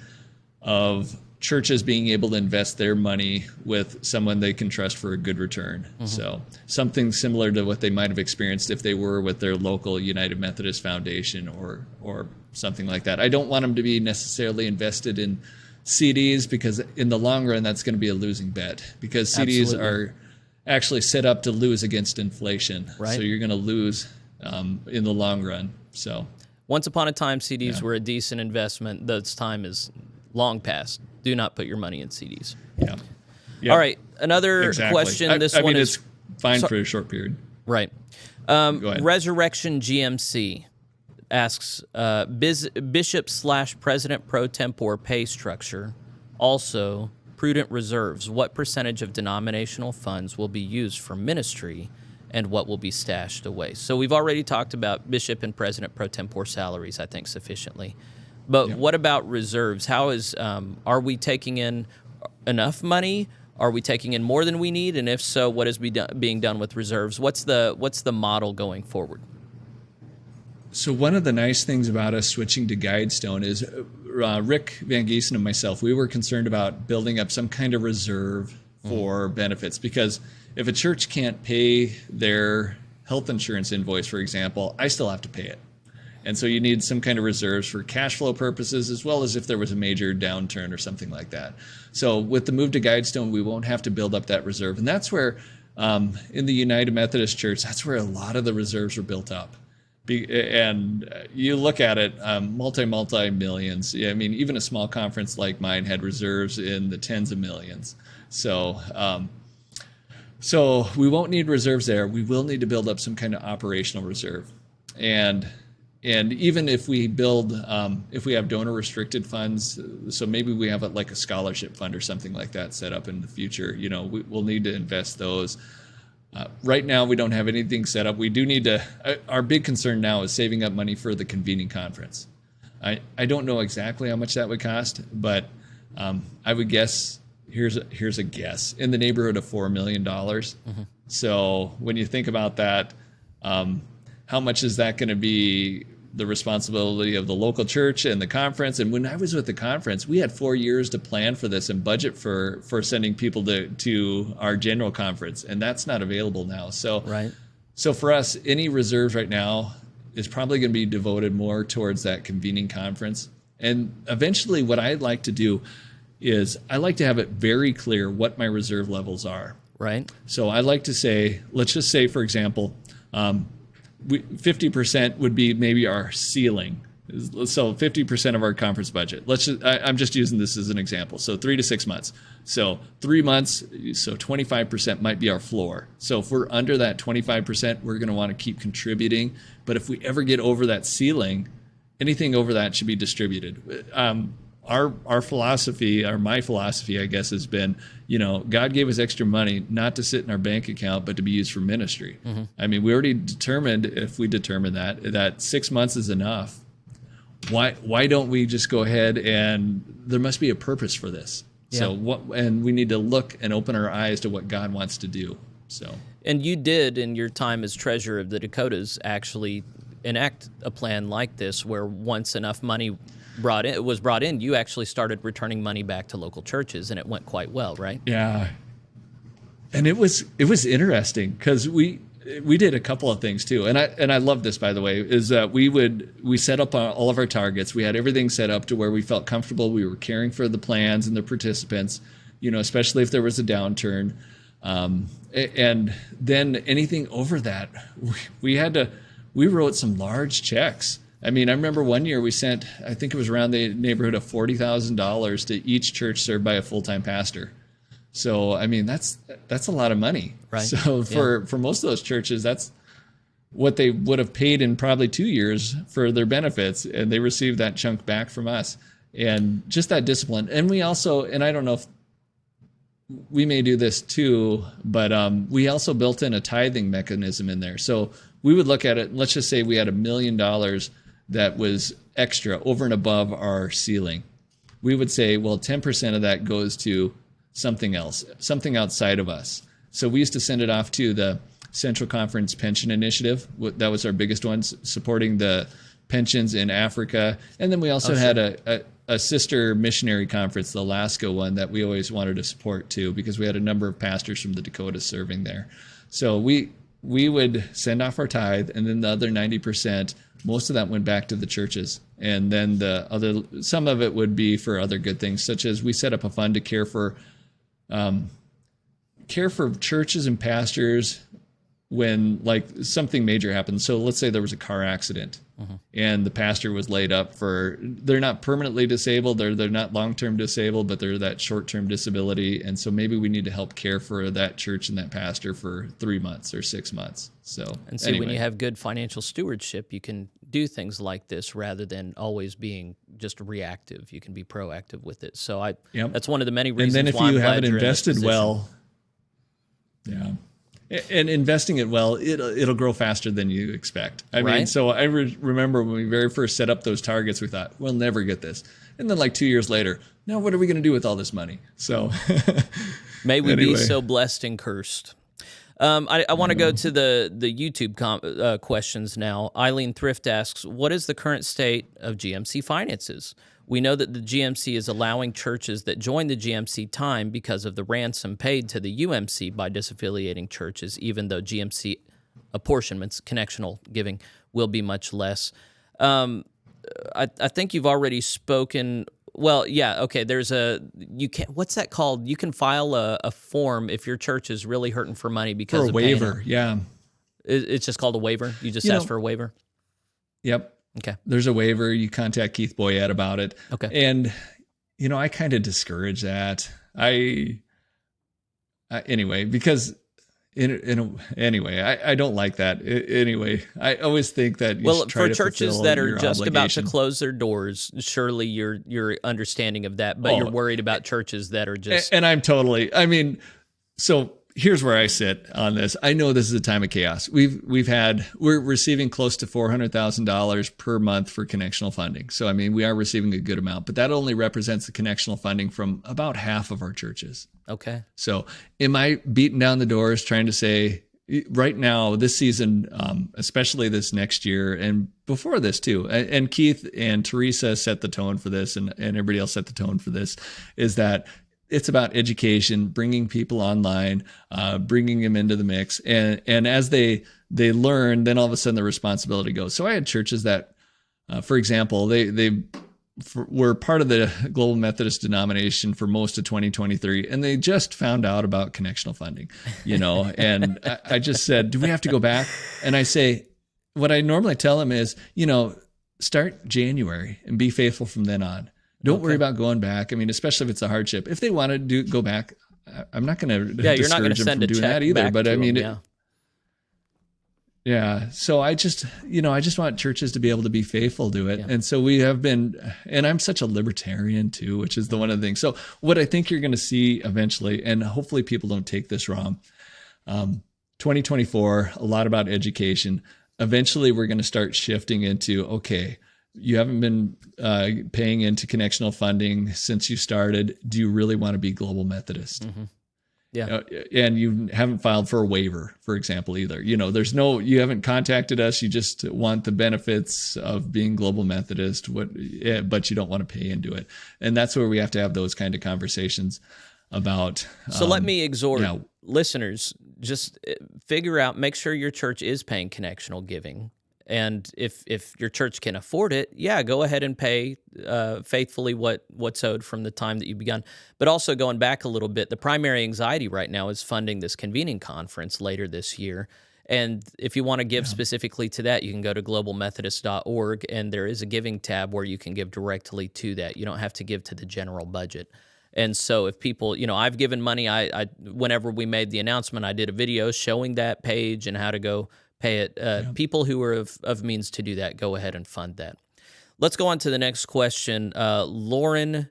of churches being able to invest their money with someone they can trust for a good return. So something similar to what they might have experienced if they were with their local United Methodist Foundation or something like that. I don't want them to be necessarily invested in CDs, because in the long run, that's going to be a losing bet, because CDs are, actually set up to lose against inflation. Right. So you're going to lose in the long run. So once upon a time, CDs were a decent investment. This time is long past. Do not put your money in CDs. Yeah. Yep. All right. Another question. I mean, it's fine for a short period. Right. Go ahead. Resurrection GMC asks, Bishop/President pro tempore pay structure, also prudent reserves. What percentage of denominational funds will be used for ministry and what will be stashed away? So we've already talked about Bishop and President pro tempore salaries, I think, sufficiently. But what about reserves? How is, are we taking in enough money? Are we taking in more than we need? And if so, what is being done with reserves? What's the model going forward? So one of the nice things about us switching to GuideStone is Rick Van Giesen and myself, we were concerned about building up some kind of reserve for benefits, because if a church can't pay their health insurance invoice, for example, I still have to pay it. And so you need some kind of reserves for cash flow purposes, as well as if there was a major downturn or something like that. So with the move to GuideStone, we won't have to build up that reserve. And that's where, in the United Methodist Church, that's where a lot of the reserves were built up. And you look at it, multi-millions. I mean, even a small conference like mine had reserves in the tens of millions. So we won't need reserves there. We will need to build up some kind of operational reserve. And even if we build, if we have donor restricted funds, so maybe we have like a scholarship fund or something like that set up in the future, we'll need to invest those. Right now, we don't have anything set up. We do need to, our big concern now is saving up money for the convening conference. I don't know exactly how much that would cost, but I would guess, here's a guess, in the neighborhood of $4 million. So when you think about that, how much is that going to be the responsibility of the local church and the conference? And when I was with the conference, we had 4 years to plan for this and budget for sending people to our general conference, and that's not available now. So for us, any reserves right now is probably going to be devoted more towards that convening conference. And eventually what I'd like to do is I like to have it very clear what my reserve levels are. Right. So I like to say, let's just say, for example, 50% would be maybe our ceiling. So 50% of our conference budget. I'm just using this as an example. So 3 to 6 months. So 3 months, so 25% might be our floor. So if we're under that 25%, we're going to want to keep contributing. But if we ever get over that ceiling, anything over that should be distributed. Our philosophy, or my philosophy, I guess, has been, God gave us extra money not to sit in our bank account, but to be used for ministry. I mean, we already determined, if we determine that 6 months is enough, why don't we just go ahead, and there must be a purpose for this. So and we need to look and open our eyes to what God wants to do. So. And you did, in your time as treasurer of the Dakotas, actually enact a plan like this, where once enough money was brought in, you actually started returning money back to local churches, and it went quite well, right? Yeah. And it was interesting, because we did a couple of things too. And I love this, by the way, is that we set up all of our targets. We had everything set up to where we felt comfortable. We were caring for the plans and the participants, especially if there was a downturn. And then anything over that, we wrote some large checks. I mean, I remember one year we sent, I think it was around the neighborhood of $40,000 to each church served by a full-time pastor. So, I mean, that's a lot of money. Right. So for most of those churches, that's what they would have paid in probably 2 years for their benefits, and they received that chunk back from us. And just that discipline. And we also, and I don't know if we may do this too, but we also built in a tithing mechanism in there. So we would look at it, let's just say we had $1 million that was extra over and above our ceiling. We would say, well, 10% of that goes to something else, something outside of us. So we used to send it off to the Central Conference Pension Initiative. That was our biggest one, supporting the pensions in Africa. And then we also had a sister missionary conference, the Alaska one, that we always wanted to support too, because we had a number of pastors from the Dakotas serving there. So we would send off our tithe, and then the other 90%, most of that went back to the churches. And then some of it would be for other good things, such as we set up a fund to care for care for churches and pastors when like something major happens. So let's say there was a car accident and the pastor was laid up for, they're not permanently disabled, they're not long-term disabled, but they're that short-term disability. And so maybe we need to help care for that church and that pastor for 3 months or 6 months. So, and see, when you have good financial stewardship, you can do things like this rather than always being just reactive. You can be proactive with it. So that's one of the many reasons. And then if why you I'm glad haven't you're in this invested position. well, and investing it well, it'll grow faster than you expect. I mean, so I remember when we very first set up those targets, we thought, we'll never get this. And then like 2 years later, now what are we going to do with all this money? So may we be so blessed and cursed. I want to go to the YouTube questions now. Eileen Thrift asks, what is the current state of GMC finances? We know that the GMC is allowing churches that join the GMC time because of the ransom paid to the UMC by disaffiliating churches, even though GMC apportionments, connectional giving, will be much less. I think you've already spoken. Well, yeah, okay. What's that called? You can file a form if your church is really hurting for money because of a waiver. Yeah, it's just called a waiver. You just ask for a waiver. Yep. Okay. There's a waiver. You contact Keith Boyette about it. Okay. And I kind of discourage that. Anyway, because I don't like that. Anyway, I always think that you should try for to churches fulfill that are your just about to obligation. close their doors, surely you're understanding of that, but you're worried about churches that are just. And I'm totally. I mean, so here's where I sit on this. I know this is a time of chaos. We're receiving close to $400,000 per month for connectional funding. So I mean, we are receiving a good amount, but that only represents the connectional funding from about half of our churches. Okay. So am I beating down the doors trying to say right now, this season, especially this next year and before this too, and Keith and Teresa set the tone for this and everybody else set the tone for this, is that it's about education, bringing people online, bringing them into the mix. And as they learn, then all of a sudden the responsibility goes. So I had churches that, for example, they were part of the Global Methodist denomination for most of 2023, and they just found out about connectional funding, and I just said, do we have to go back? And I say, what I normally tell them is, start January and be faithful from then on. Don't worry about going back. I mean, especially if it's a hardship. If they want to go back, I'm not going to discourage them from doing that either. But I mean, so I just want churches to be able to be faithful to it. Yeah. And so we have been, and I'm such a libertarian too, which is the one of the things. So what I think you're going to see eventually, and hopefully people don't take this wrong, 2024, a lot about education. Eventually we're going to start shifting into, okay, you haven't been paying into connectional funding since you started. Do you really want to be Global Methodist? Mm-hmm. Yeah. And you haven't filed for a waiver, for example, either. You haven't contacted us. You just want the benefits of being Global Methodist, but you don't want to pay into it. And that's where we have to have those kind of conversations about. So let me exhort listeners, just figure out, make sure your church is paying connectional giving. And if your church can afford it, go ahead and pay faithfully what's owed from the time that you begun. But also going back a little bit, the primary anxiety right now is funding this convening conference later this year. And if you want to give specifically to that, you can go to globalmethodist.org, and there is a giving tab where you can give directly to that. You don't have to give to the general budget. And so if people, I've given money, I whenever we made the announcement, I did a video showing that page and how to go pay it. People who are of means to do that, go ahead and fund that. Let's go on to the next question. Lauren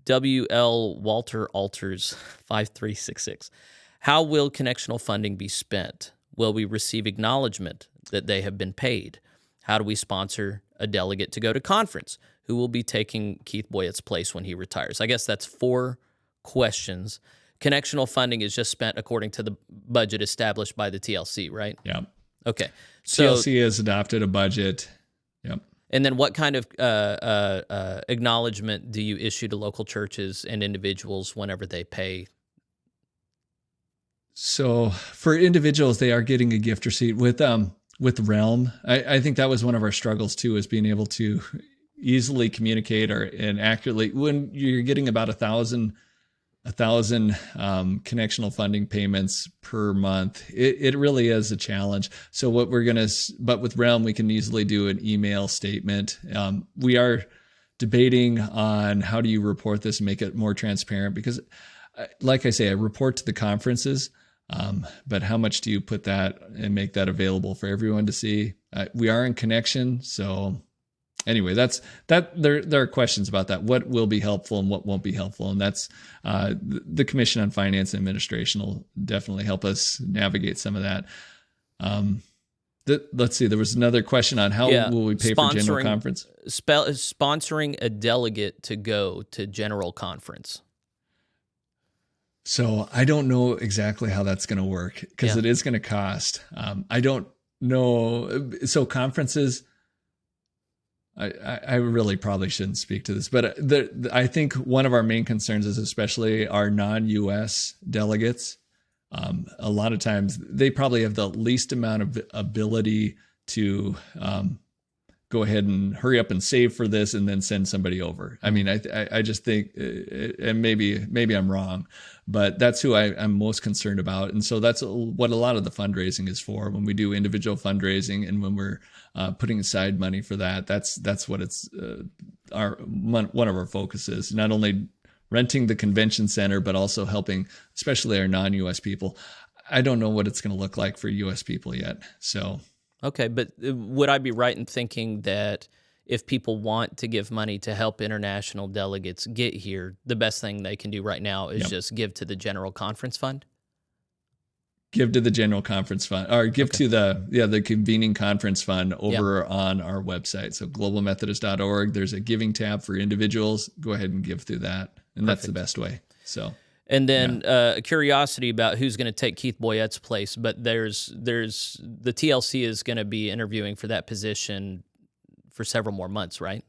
W.L. Walter Alters, 5366. How will connectional funding be spent? Will we receive acknowledgement that they have been paid? How do we sponsor a delegate to go to conference? Who will be taking Keith Boyette's place when he retires? I guess that's 4 questions. Connectional funding is just spent according to the budget established by the TLC, right? Yeah. Okay. So TLC has adopted a budget. Yep. And then what kind of acknowledgement do you issue to local churches and individuals whenever they pay? So for individuals, they are getting a gift receipt with Realm. I think that was one of our struggles too, is being able to easily communicate and accurately, when you're getting about 1,000 1,000 connectional funding payments per month. It really is a challenge. So but with Realm, we can easily do an email statement. We are debating on how do you report this and make it more transparent, because like I say, I report to the conferences, but how much do you put that and make that available for everyone to see? We are in connection. So anyway, there are questions about that. What will be helpful and what won't be helpful? And that's the Commission on Finance and Administration will definitely help us navigate some of that. Let's see. There was another question on how will we pay for General Conference? Sponsoring a delegate to go to General Conference. So I don't know exactly how that's going to work, because it is going to cost. I don't know. So conferences, I really probably shouldn't speak to this, but I think one of our main concerns is especially our non-U.S. delegates. A lot of times they probably have the least amount of ability to go ahead and hurry up and save for this and then send somebody over. I mean, I just think, and maybe I'm wrong, but that's who I'm most concerned about. And so that's what a lot of the fundraising is for. When we do individual fundraising and when we're putting aside money for that, that's what it's one of our focuses. Not only renting the convention center, but also helping, especially our non-U.S. people. I don't know what it's going to look like for U.S. people yet. So. Okay, but would I be right in thinking that if people want to give money to help international delegates get here, the best thing they can do right now is just give to the General Conference Fund? Give to the General Conference Fund, or give to the Convening Conference Fund over on our website. So globalmethodist.org, there's a giving tab for individuals. Go ahead and give through that, and that's the best way. So. And then a curiosity about who's going to take Keith Boyette's place, but there's the TLC is going to be interviewing for that position for several more months, right?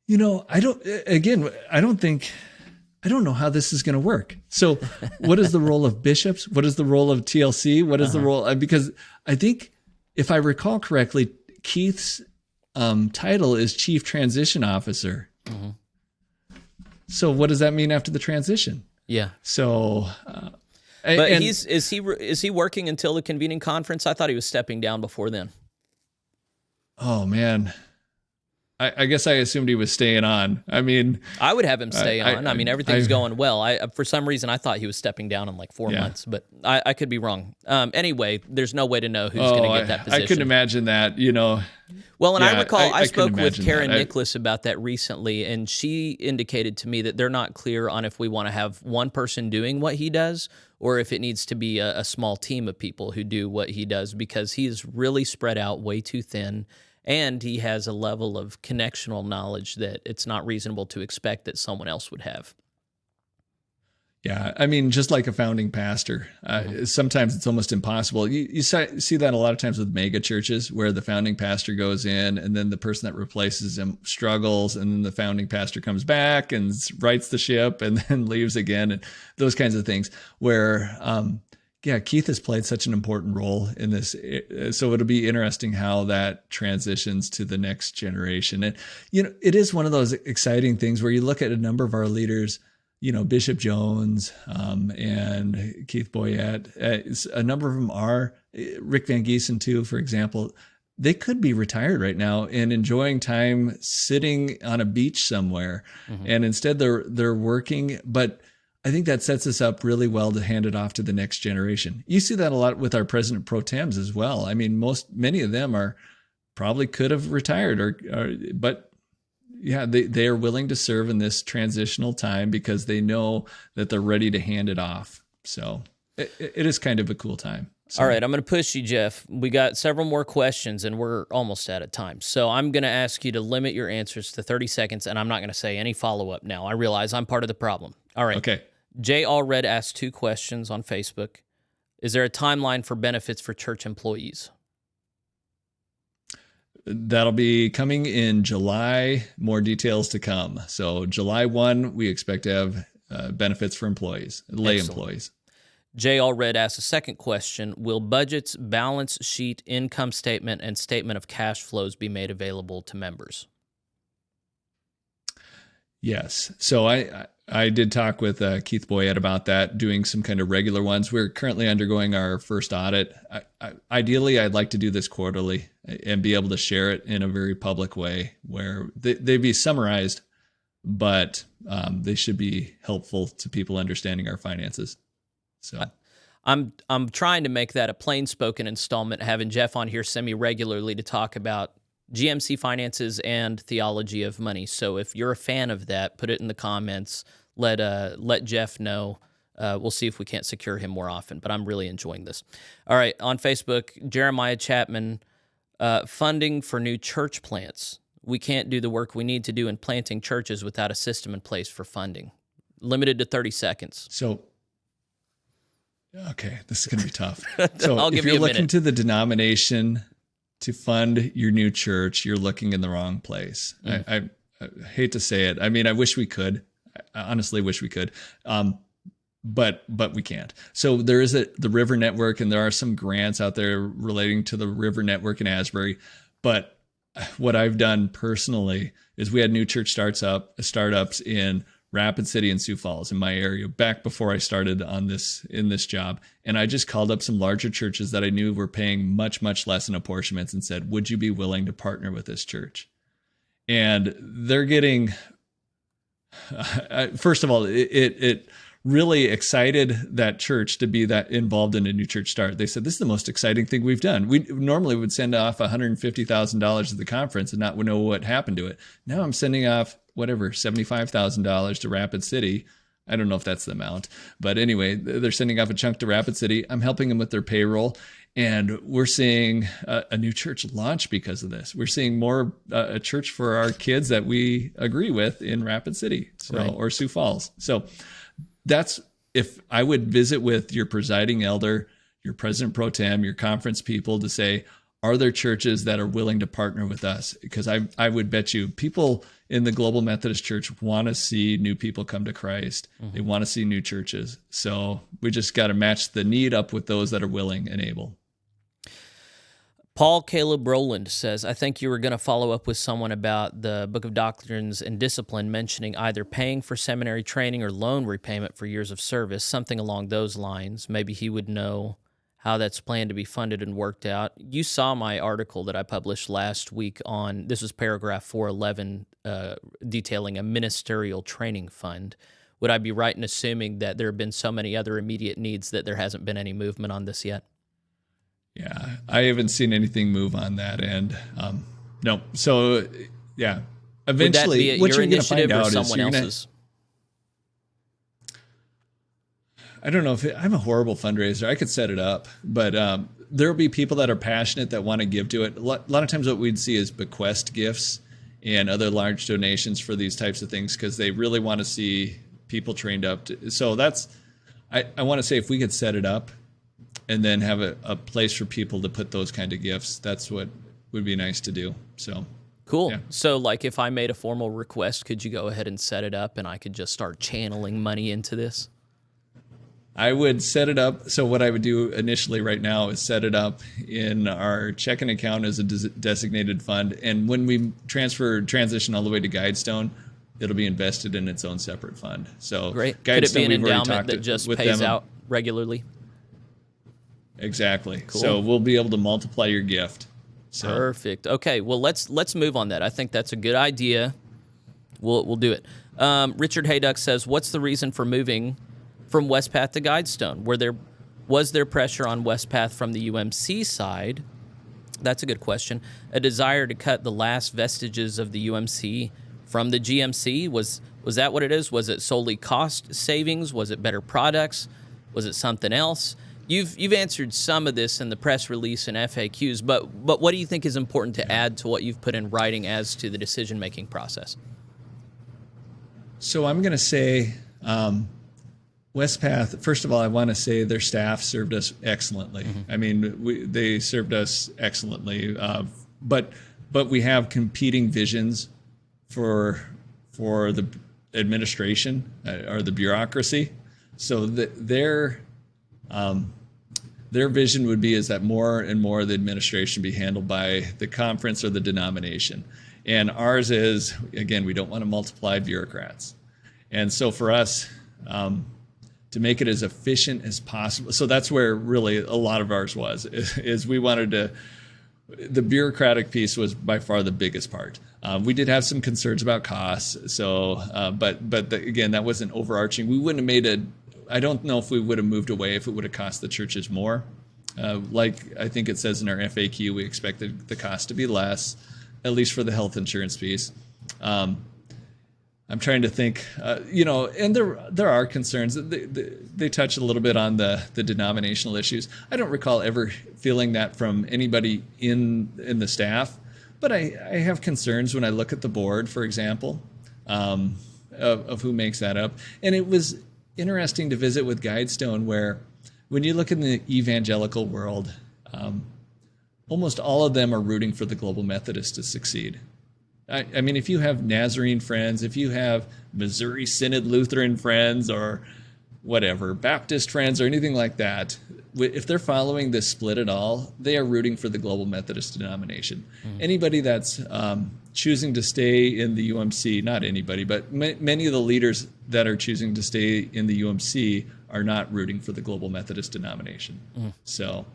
I don't know how this is going to work. So what is the role of bishops? What is the role of TLC? What is the role? Because I think if I recall correctly, Keith's title is Chief Transition Officer. Mm-hmm. So what does that mean after the transition? Yeah. So, but is he working until the convening conference? I thought he was stepping down before then. Oh man, I guess I assumed he was staying on. I mean, I would have him stay on. I mean, everything's going well. For some reason I thought he was stepping down in like 4 months, but I could be wrong. Anyway, there's no way to know who's going to get that position. I couldn't imagine that. Well, and I recall I spoke with Karen Nicholas about that recently, and she indicated to me that they're not clear on if we want to have one person doing what he does or if it needs to be a small team of people who do what he does, because he is really spread out way too thin, and he has a level of connectional knowledge that it's not reasonable to expect that someone else would have. Yeah, I mean, just like a founding pastor, sometimes it's almost impossible. You see that a lot of times with mega churches where the founding pastor goes in and then the person that replaces him struggles, and then the founding pastor comes back and rights the ship and then leaves again, and those kinds of things where, Keith has played such an important role in this. So it'll be interesting how that transitions to the next generation. And, it is one of those exciting things where you look at a number of our leaders, Bishop Jones and Keith Boyette, a number of them are, Rick Van Giesen too, for example. They could be retired right now and enjoying time sitting on a beach somewhere. Mm-hmm. And instead they're working. But I think that sets us up really well to hand it off to the next generation. You see that a lot with our president pro tems as well. I mean, many of them probably could have retired but yeah, they are willing to serve in this transitional time because they know that they're ready to hand it off. So it is kind of a cool time. So. All right, I'm going to push you, Jeff. We got several more questions, and we're almost out of time. So I'm going to ask you to limit your answers to 30 seconds, and I'm not going to say any follow-up now. I realize I'm part of the problem. All right. Okay. Jay Allred asked 2 questions on Facebook. Is there a timeline for benefits for church employees? That'll be coming in July. More details to come. So July 1, we expect to have benefits for employees, lay employees. Jay Allred asked a second question. Will budgets, balance sheet, income statement, and statement of cash flows be made available to members? Yes. So I did talk with Keith Boyette about that, doing some kind of regular ones. We're currently undergoing our first audit. Ideally, I'd like to do this quarterly and be able to share it in a very public way where they'd be summarized, but they should be helpful to people understanding our finances. So I'm trying to make that a PlainSpoken installment, having Jeff on here semi-regularly to talk about GMC finances and theology of money. So if you're a fan of that, put it in the comments. Let Jeff know. We'll see if we can't secure him more often, but I'm really enjoying this. All right, on Facebook, Jeremiah Chapman, funding for new church plants. We can't do the work we need to do in planting churches without a system in place for funding. Limited to 30 seconds. So, okay, this is going to be tough. So I'll give if you you're a looking minute. to the denomination to fund your new church, you're looking in the wrong place. I hate to say it. I mean, I wish we could. I honestly wish we could. But we can't. So there is the River Network, and there are some grants out there relating to the River Network in Asbury. But what I've done personally is we had new church startups in Rapid City and Sioux Falls in my area back before I started in this job. And I just called up some larger churches that I knew were paying much, much less in apportionments and said, would you be willing to partner with this church? And they're getting, first of all, it really excited that church to be that involved in a new church start. They said, this is the most exciting thing we've done. We normally would send off $150,000 at the conference and not know what happened to it. Now I'm sending off $75,000 to Rapid City. I don't know if that's the amount, but anyway, they're sending off a chunk to Rapid City. I'm helping them with their payroll, and we're seeing a new church launch because of this. We're seeing more a church for our kids that we agree with in Rapid City, or Sioux Falls. So that's, if I would visit with your presiding elder, your president pro tem, your conference people to say, are there churches that are willing to partner with us? Because I would bet you people in the Global Methodist Church want to see new people come to Christ. Mm-hmm. They want to see new churches. So we just got to match the need up with those that are willing and able. Paul Caleb Rowland says, I think you were going to follow up with someone about the Book of Doctrines and Discipline mentioning either paying for seminary training or loan repayment for years of service, something along those lines. Maybe he would know how that's planned to be funded and worked out. You saw my article that I published last week on, this was paragraph 411, detailing a ministerial training fund. Would I be right in assuming that there have been so many other immediate needs that there hasn't been any movement on this yet? Yeah, I haven't seen anything move on that end. No. So, yeah, eventually, what you're going to find out is someone else's. I don't know if I'm a horrible fundraiser. I could set it up, but there'll be people that are passionate that want to give to it. A lot of times what we'd see is bequest gifts and other large donations for these types of things because they really want to see people trained up. So that's, I want to say if we could set it up and then have a place for people to put those kind of gifts, that's what would be nice to do. So cool. Yeah. So like if I made a formal request, could you go ahead and set it up and I could just start channeling money into this? I would set it up. So what I would do initially right now is set it up in our checking account as a designated fund. And when we transition all the way to GuideStone, it'll be invested in its own separate fund. So great. GuideStone, could it be an endowment that just pays out regularly? Exactly. Cool. So we'll be able to multiply your gift. So. Perfect. Okay. Well, let's move on that. I think that's a good idea. We'll do it. Richard Hayduck says, what's the reason for moving from Wespath to GuideStone? Was there pressure on Wespath from the UMC side? That's a good question. A desire to cut the last vestiges of the UMC from the GMC? Was that what it is? Was it solely cost savings? Was it better products? Was it something else? You've answered some of this in the press release and FAQs, but what do you think is important to add to what you've put in writing as to the decision-making process? So I'm going to say Wespath, first of all, I want to say their staff served us excellently. Mm-hmm. I mean, they served us excellently, but we have competing visions for the administration or the bureaucracy. So their vision would be is that more and more of the administration be handled by the conference or the denomination. And ours is, again, we don't want to multiply bureaucrats. And so for us, to make it as efficient as possible. So that's where really a lot of ours was, is we wanted to, the bureaucratic piece was by far the biggest part. We did have some concerns about costs. So, again, that wasn't overarching. We wouldn't have made I don't know if we would have moved away if it would have cost the churches more. Like I think it says in our FAQ, we expected the cost to be less, at least for the health insurance piece. I'm trying to think, and there are concerns. They touch a little bit on the denominational issues. I don't recall ever feeling that from anybody in the staff, but I have concerns when I look at the board, for example, of who makes that up. And it was interesting to visit with GuideStone, where when you look in the evangelical world, almost all of them are rooting for the Global Methodists to succeed. I mean, if you have Nazarene friends, if you have Missouri Synod Lutheran friends, or whatever, Baptist friends, or anything like that, if they're following this split at all, they are rooting for the Global Methodist denomination. Anybody that's choosing to stay in the UMC, not anybody, but many of the leaders that are choosing to stay in the UMC are not rooting for the Global Methodist denomination. So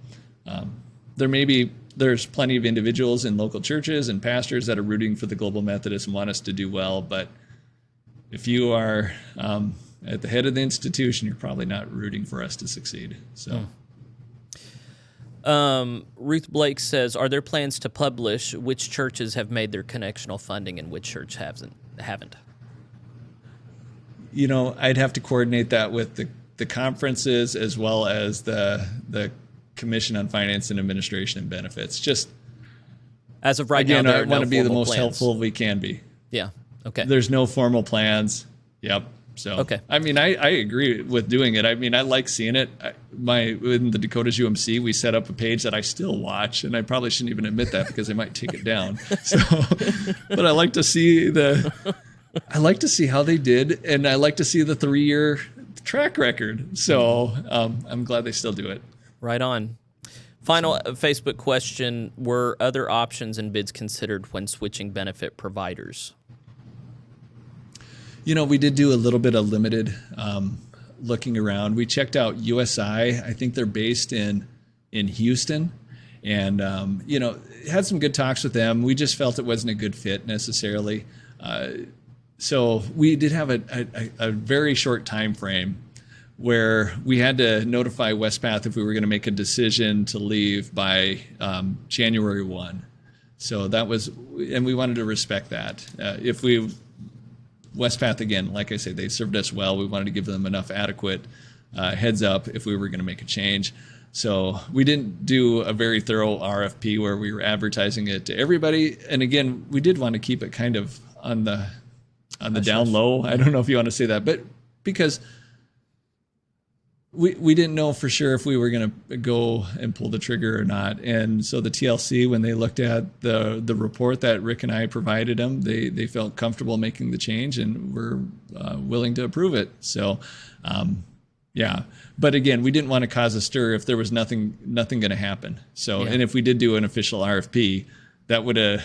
there's plenty of individuals in local churches and pastors that are rooting for the Global Methodists and want us to do well. But if you are at the head of the institution, you're probably not rooting for us to succeed. So, Ruth Blake says, "Are there plans to publish which churches have made their connectional funding and which church haven't?" I'd have to coordinate that with the conferences as well as the Commission on Finance and Administration and Benefits. Just as of right again, now, I want to be the most helpful we can be. Yeah. Okay. There's no formal plans. Yep. So, okay. I mean, I agree with doing it. I mean, I like seeing it. In the Dakotas UMC, we set up a page that I still watch, and I probably shouldn't even admit that because I might take it down. So, but I like to see how they did, and I like to see the 3-year track record. So, I'm glad they still do it. Right on. Final Facebook question: were other options and bids considered when switching benefit providers? We did do a little bit of limited looking around. We checked out USI. I think they're based in Houston, and had some good talks with them. We just felt it wasn't a good fit necessarily. So we did have a very short time frame where we had to notify Wespath if we were going to make a decision to leave by January 1. So that was, and we wanted to respect that. Wespath, again, like I say, they served us well. We wanted to give them enough adequate heads up if we were going to make a change. So we didn't do a very thorough RFP where we were advertising it to everybody. And again, we did want to keep it kind of on the down low. I don't know if you want to say that, but because we didn't know for sure if we were going to go and pull the trigger or not. And so the TLC, when they looked at the report that Rick and I provided them, they felt comfortable making the change and were willing to approve it. So, yeah. But again, we didn't want to cause a stir if there was nothing going to happen. So, And if we did do an official RFP, that would have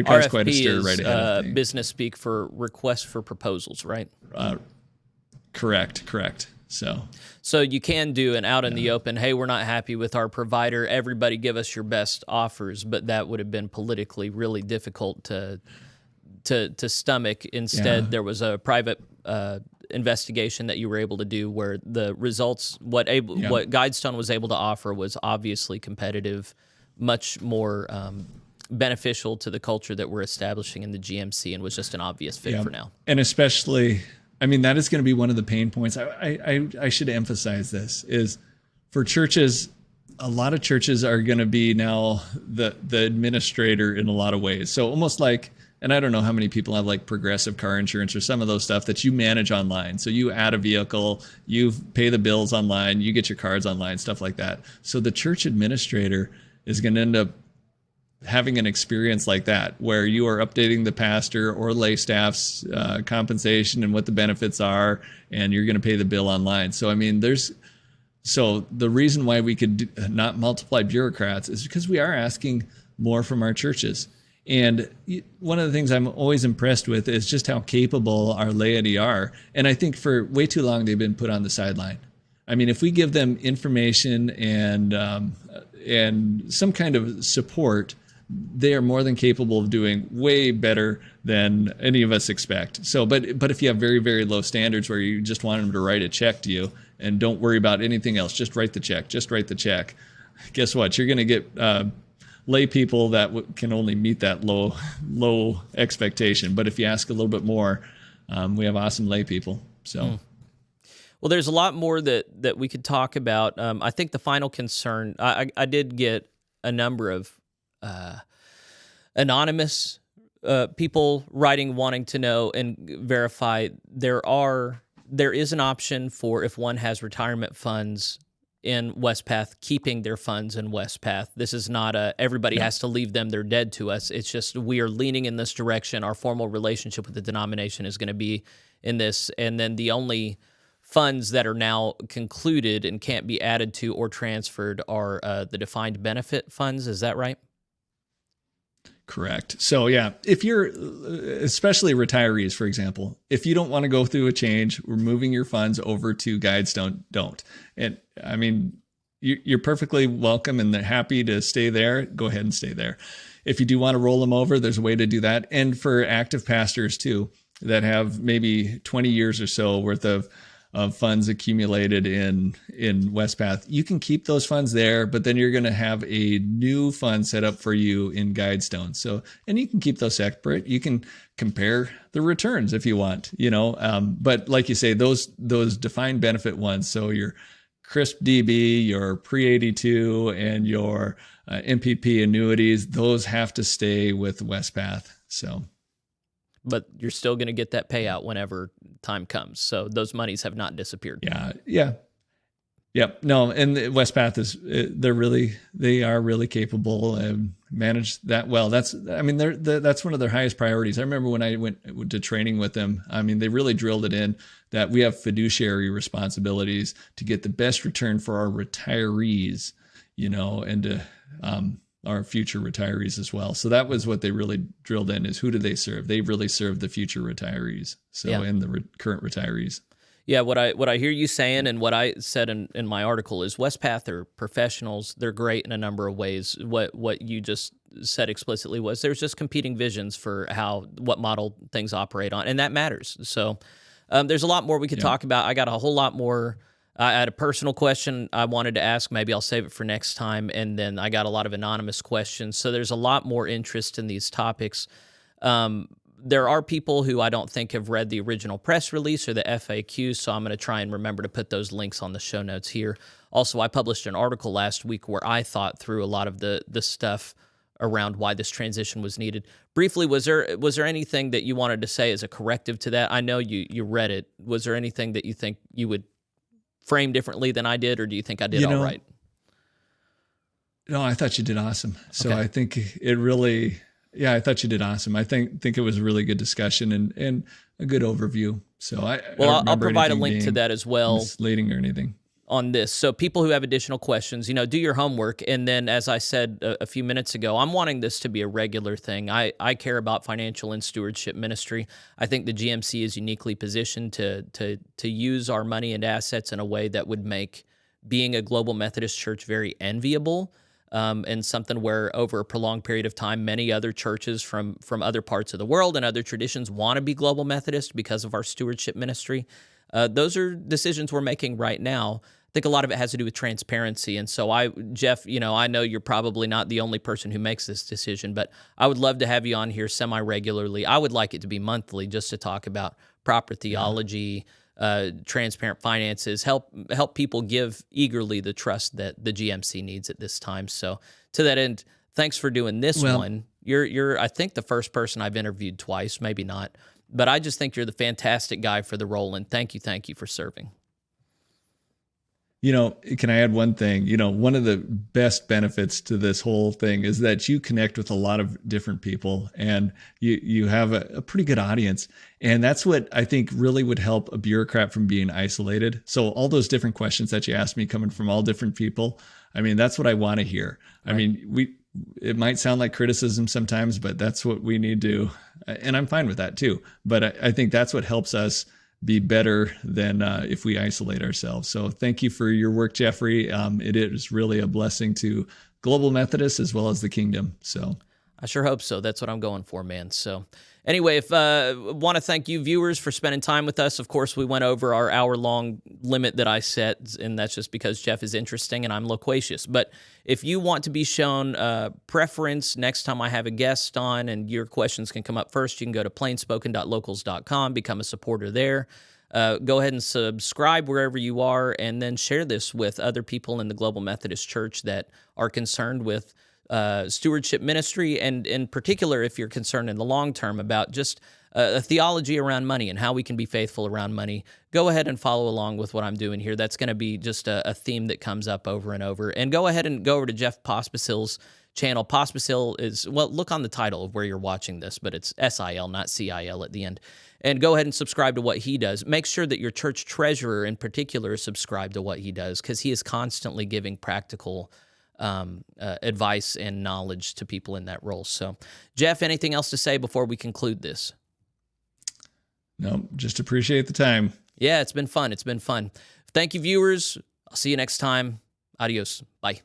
caused quite a stir right ahead of things. Business speak for request for proposals, right? Correct. So you can do an out in the open, hey, we're not happy with our provider, everybody give us your best offers, but that would have been politically really difficult to stomach. Instead, there was a private investigation that you were able to do where the results, what GuideStone was able to offer was obviously competitive, much more beneficial to the culture that we're establishing in the GMC, and was just an obvious fit for now. And especially, I mean, that is going to be one of the pain points. I should emphasize this, is for churches, a lot of churches are going to be now the administrator in a lot of ways. So almost like, and I don't know how many people have like Progressive car insurance or some of those stuff that you manage online. So you add a vehicle, you pay the bills online, you get your cards online, stuff like that. So the church administrator is going to end up having an experience like that, where you are updating the pastor or lay staff's compensation and what the benefits are, and you're going to pay the bill online. So, I mean, so the reason why we could not multiply bureaucrats is because we are asking more from our churches. And one of the things I'm always impressed with is just how capable our laity are. And I think for way too long, they've been put on the sideline. I mean, if we give them information and some kind of support, they are more than capable of doing way better than any of us expect. So, but if you have very, very low standards where you just want them to write a check to you and don't worry about anything else, just write the check, guess what? You're going to get lay people that can only meet that low expectation. But if you ask a little bit more, we have awesome lay people. So. Well, there's a lot more that we could talk about. I think the final concern, I did get a number of anonymous people writing, wanting to know and verify there is an option for, if one has retirement funds in Wespath, keeping their funds in Wespath. This is not everybody has to leave them, they're dead to us. It's just we are leaning in this direction. Our formal relationship with the denomination is going to be in this. And then the only funds that are now concluded and can't be added to or transferred are the defined benefit funds. Is that right? Correct. So yeah, if you're, especially retirees, for example, if you don't want to go through a change, we're moving your funds over to GuideStone, don't. And I mean, you're perfectly welcome and they're happy to stay there. Go ahead and stay there. If you do want to roll them over, there's a way to do that. And for active pastors too, that have maybe 20 years or so worth of funds accumulated in Wespath, you can keep those funds there, but then you're going to have a new fund set up for you in GuideStone. So, and you can keep those separate. You can compare the returns if you want, but like you say, those defined benefit ones. So your CRISP DB, your pre-82 and your MPP annuities, those have to stay with Wespath. So. But you're still going to get that payout whenever time comes. So those monies have not disappeared. Yeah. Yep. No, and Wespath they are really capable and manage that well. That's one of their highest priorities. I remember when I went to training with them, I mean, they really drilled it in that we have fiduciary responsibilities to get the best return for our retirees, and to, our future retirees as well. So that was what they really drilled in, is who do they serve? They really serve the future retirees. So, and the current retirees. Yeah. What I hear you saying, and what I said in my article, is Wespath are professionals. They're great in a number of ways. What you just said explicitly was there's just competing visions for what model things operate on. And that matters. So there's a lot more we could talk about. I got a whole lot more. I had a personal question I wanted to ask. Maybe I'll save it for next time. And then I got a lot of anonymous questions. So there's a lot more interest in these topics. There are people who I don't think have read the original press release or the FAQ, so I'm going to try and remember to put those links on the show notes here. Also, I published an article last week where I thought through a lot of the stuff around why this transition was needed. Briefly, was there anything that you wanted to say as a corrective to that? I know you read it. Was there anything that you think you would frame differently than I did, or do you think I did all right? No, I thought you did awesome. So Okay. I think it really, I thought you did awesome. I think it was a really good discussion and a good overview. So I'll provide a link to that as well, misleading or anything on this. So people who have additional questions, do your homework. And then, as I said a few minutes ago, I'm wanting this to be a regular thing. I care about financial and stewardship ministry. I think the GMC is uniquely positioned to use our money and assets in a way that would make being a Global Methodist Church very enviable, and something where over a prolonged period of time, many other churches from other parts of the world and other traditions want to be Global Methodist because of our stewardship ministry. Those are decisions we're making right now. I think a lot of it has to do with transparency. And so Jeff, I know you're probably not the only person who makes this decision, but I would love to have you on here semi-regularly. I would like it to be monthly, just to talk about proper theology, transparent finances, help people give eagerly the trust that the GMC needs at this time. So to that end, thanks for doing this one. You're I think the first person I've interviewed twice, maybe not, but I just think you're the fantastic guy for the role, and thank you for serving. Can I add one thing? One of the best benefits to this whole thing is that you connect with a lot of different people, and you have a pretty good audience. And that's what I think really would help a bureaucrat from being isolated. So all those different questions that you asked me coming from all different people, I mean, that's what I want to hear. Right. I mean, it might sound like criticism sometimes, but that's what we need to, and I'm fine with that too. But I think that's what helps us be better than if we isolate ourselves. So thank you for your work, Jeffrey. It is really a blessing to Global Methodist as well as the kingdom. So I sure hope so. That's what I'm going for, man. So anyway, if want to thank you viewers for spending time with us. Of course, we went over our hour-long limit that I set, and that's just because Jeff is interesting and I'm loquacious. But if you want to be shown preference next time I have a guest on and your questions can come up first, you can go to plainspoken.locals.com, become a supporter there. Go ahead and subscribe wherever you are, and then share this with other people in the Global Methodist Church that are concerned with stewardship ministry, and in particular, if you're concerned in the long term about just a theology around money and how we can be faithful around money, go ahead and follow along with what I'm doing here. That's going to be just a theme that comes up over and over. And go ahead and go over to Jeff Pospisil's channel. Pospisil is, well, look on the title of where you're watching this, but it's S-I-L, not C-I-L at the end. And go ahead and subscribe to what he does. Make sure that your church treasurer in particular is subscribed to what he does, because he is constantly giving practical advice and knowledge to people in that role. So, Jeff, anything else to say before we conclude this? No, just appreciate the time. Yeah, it's been fun. It's been fun. Thank you, viewers. I'll see you next time. Adios. Bye.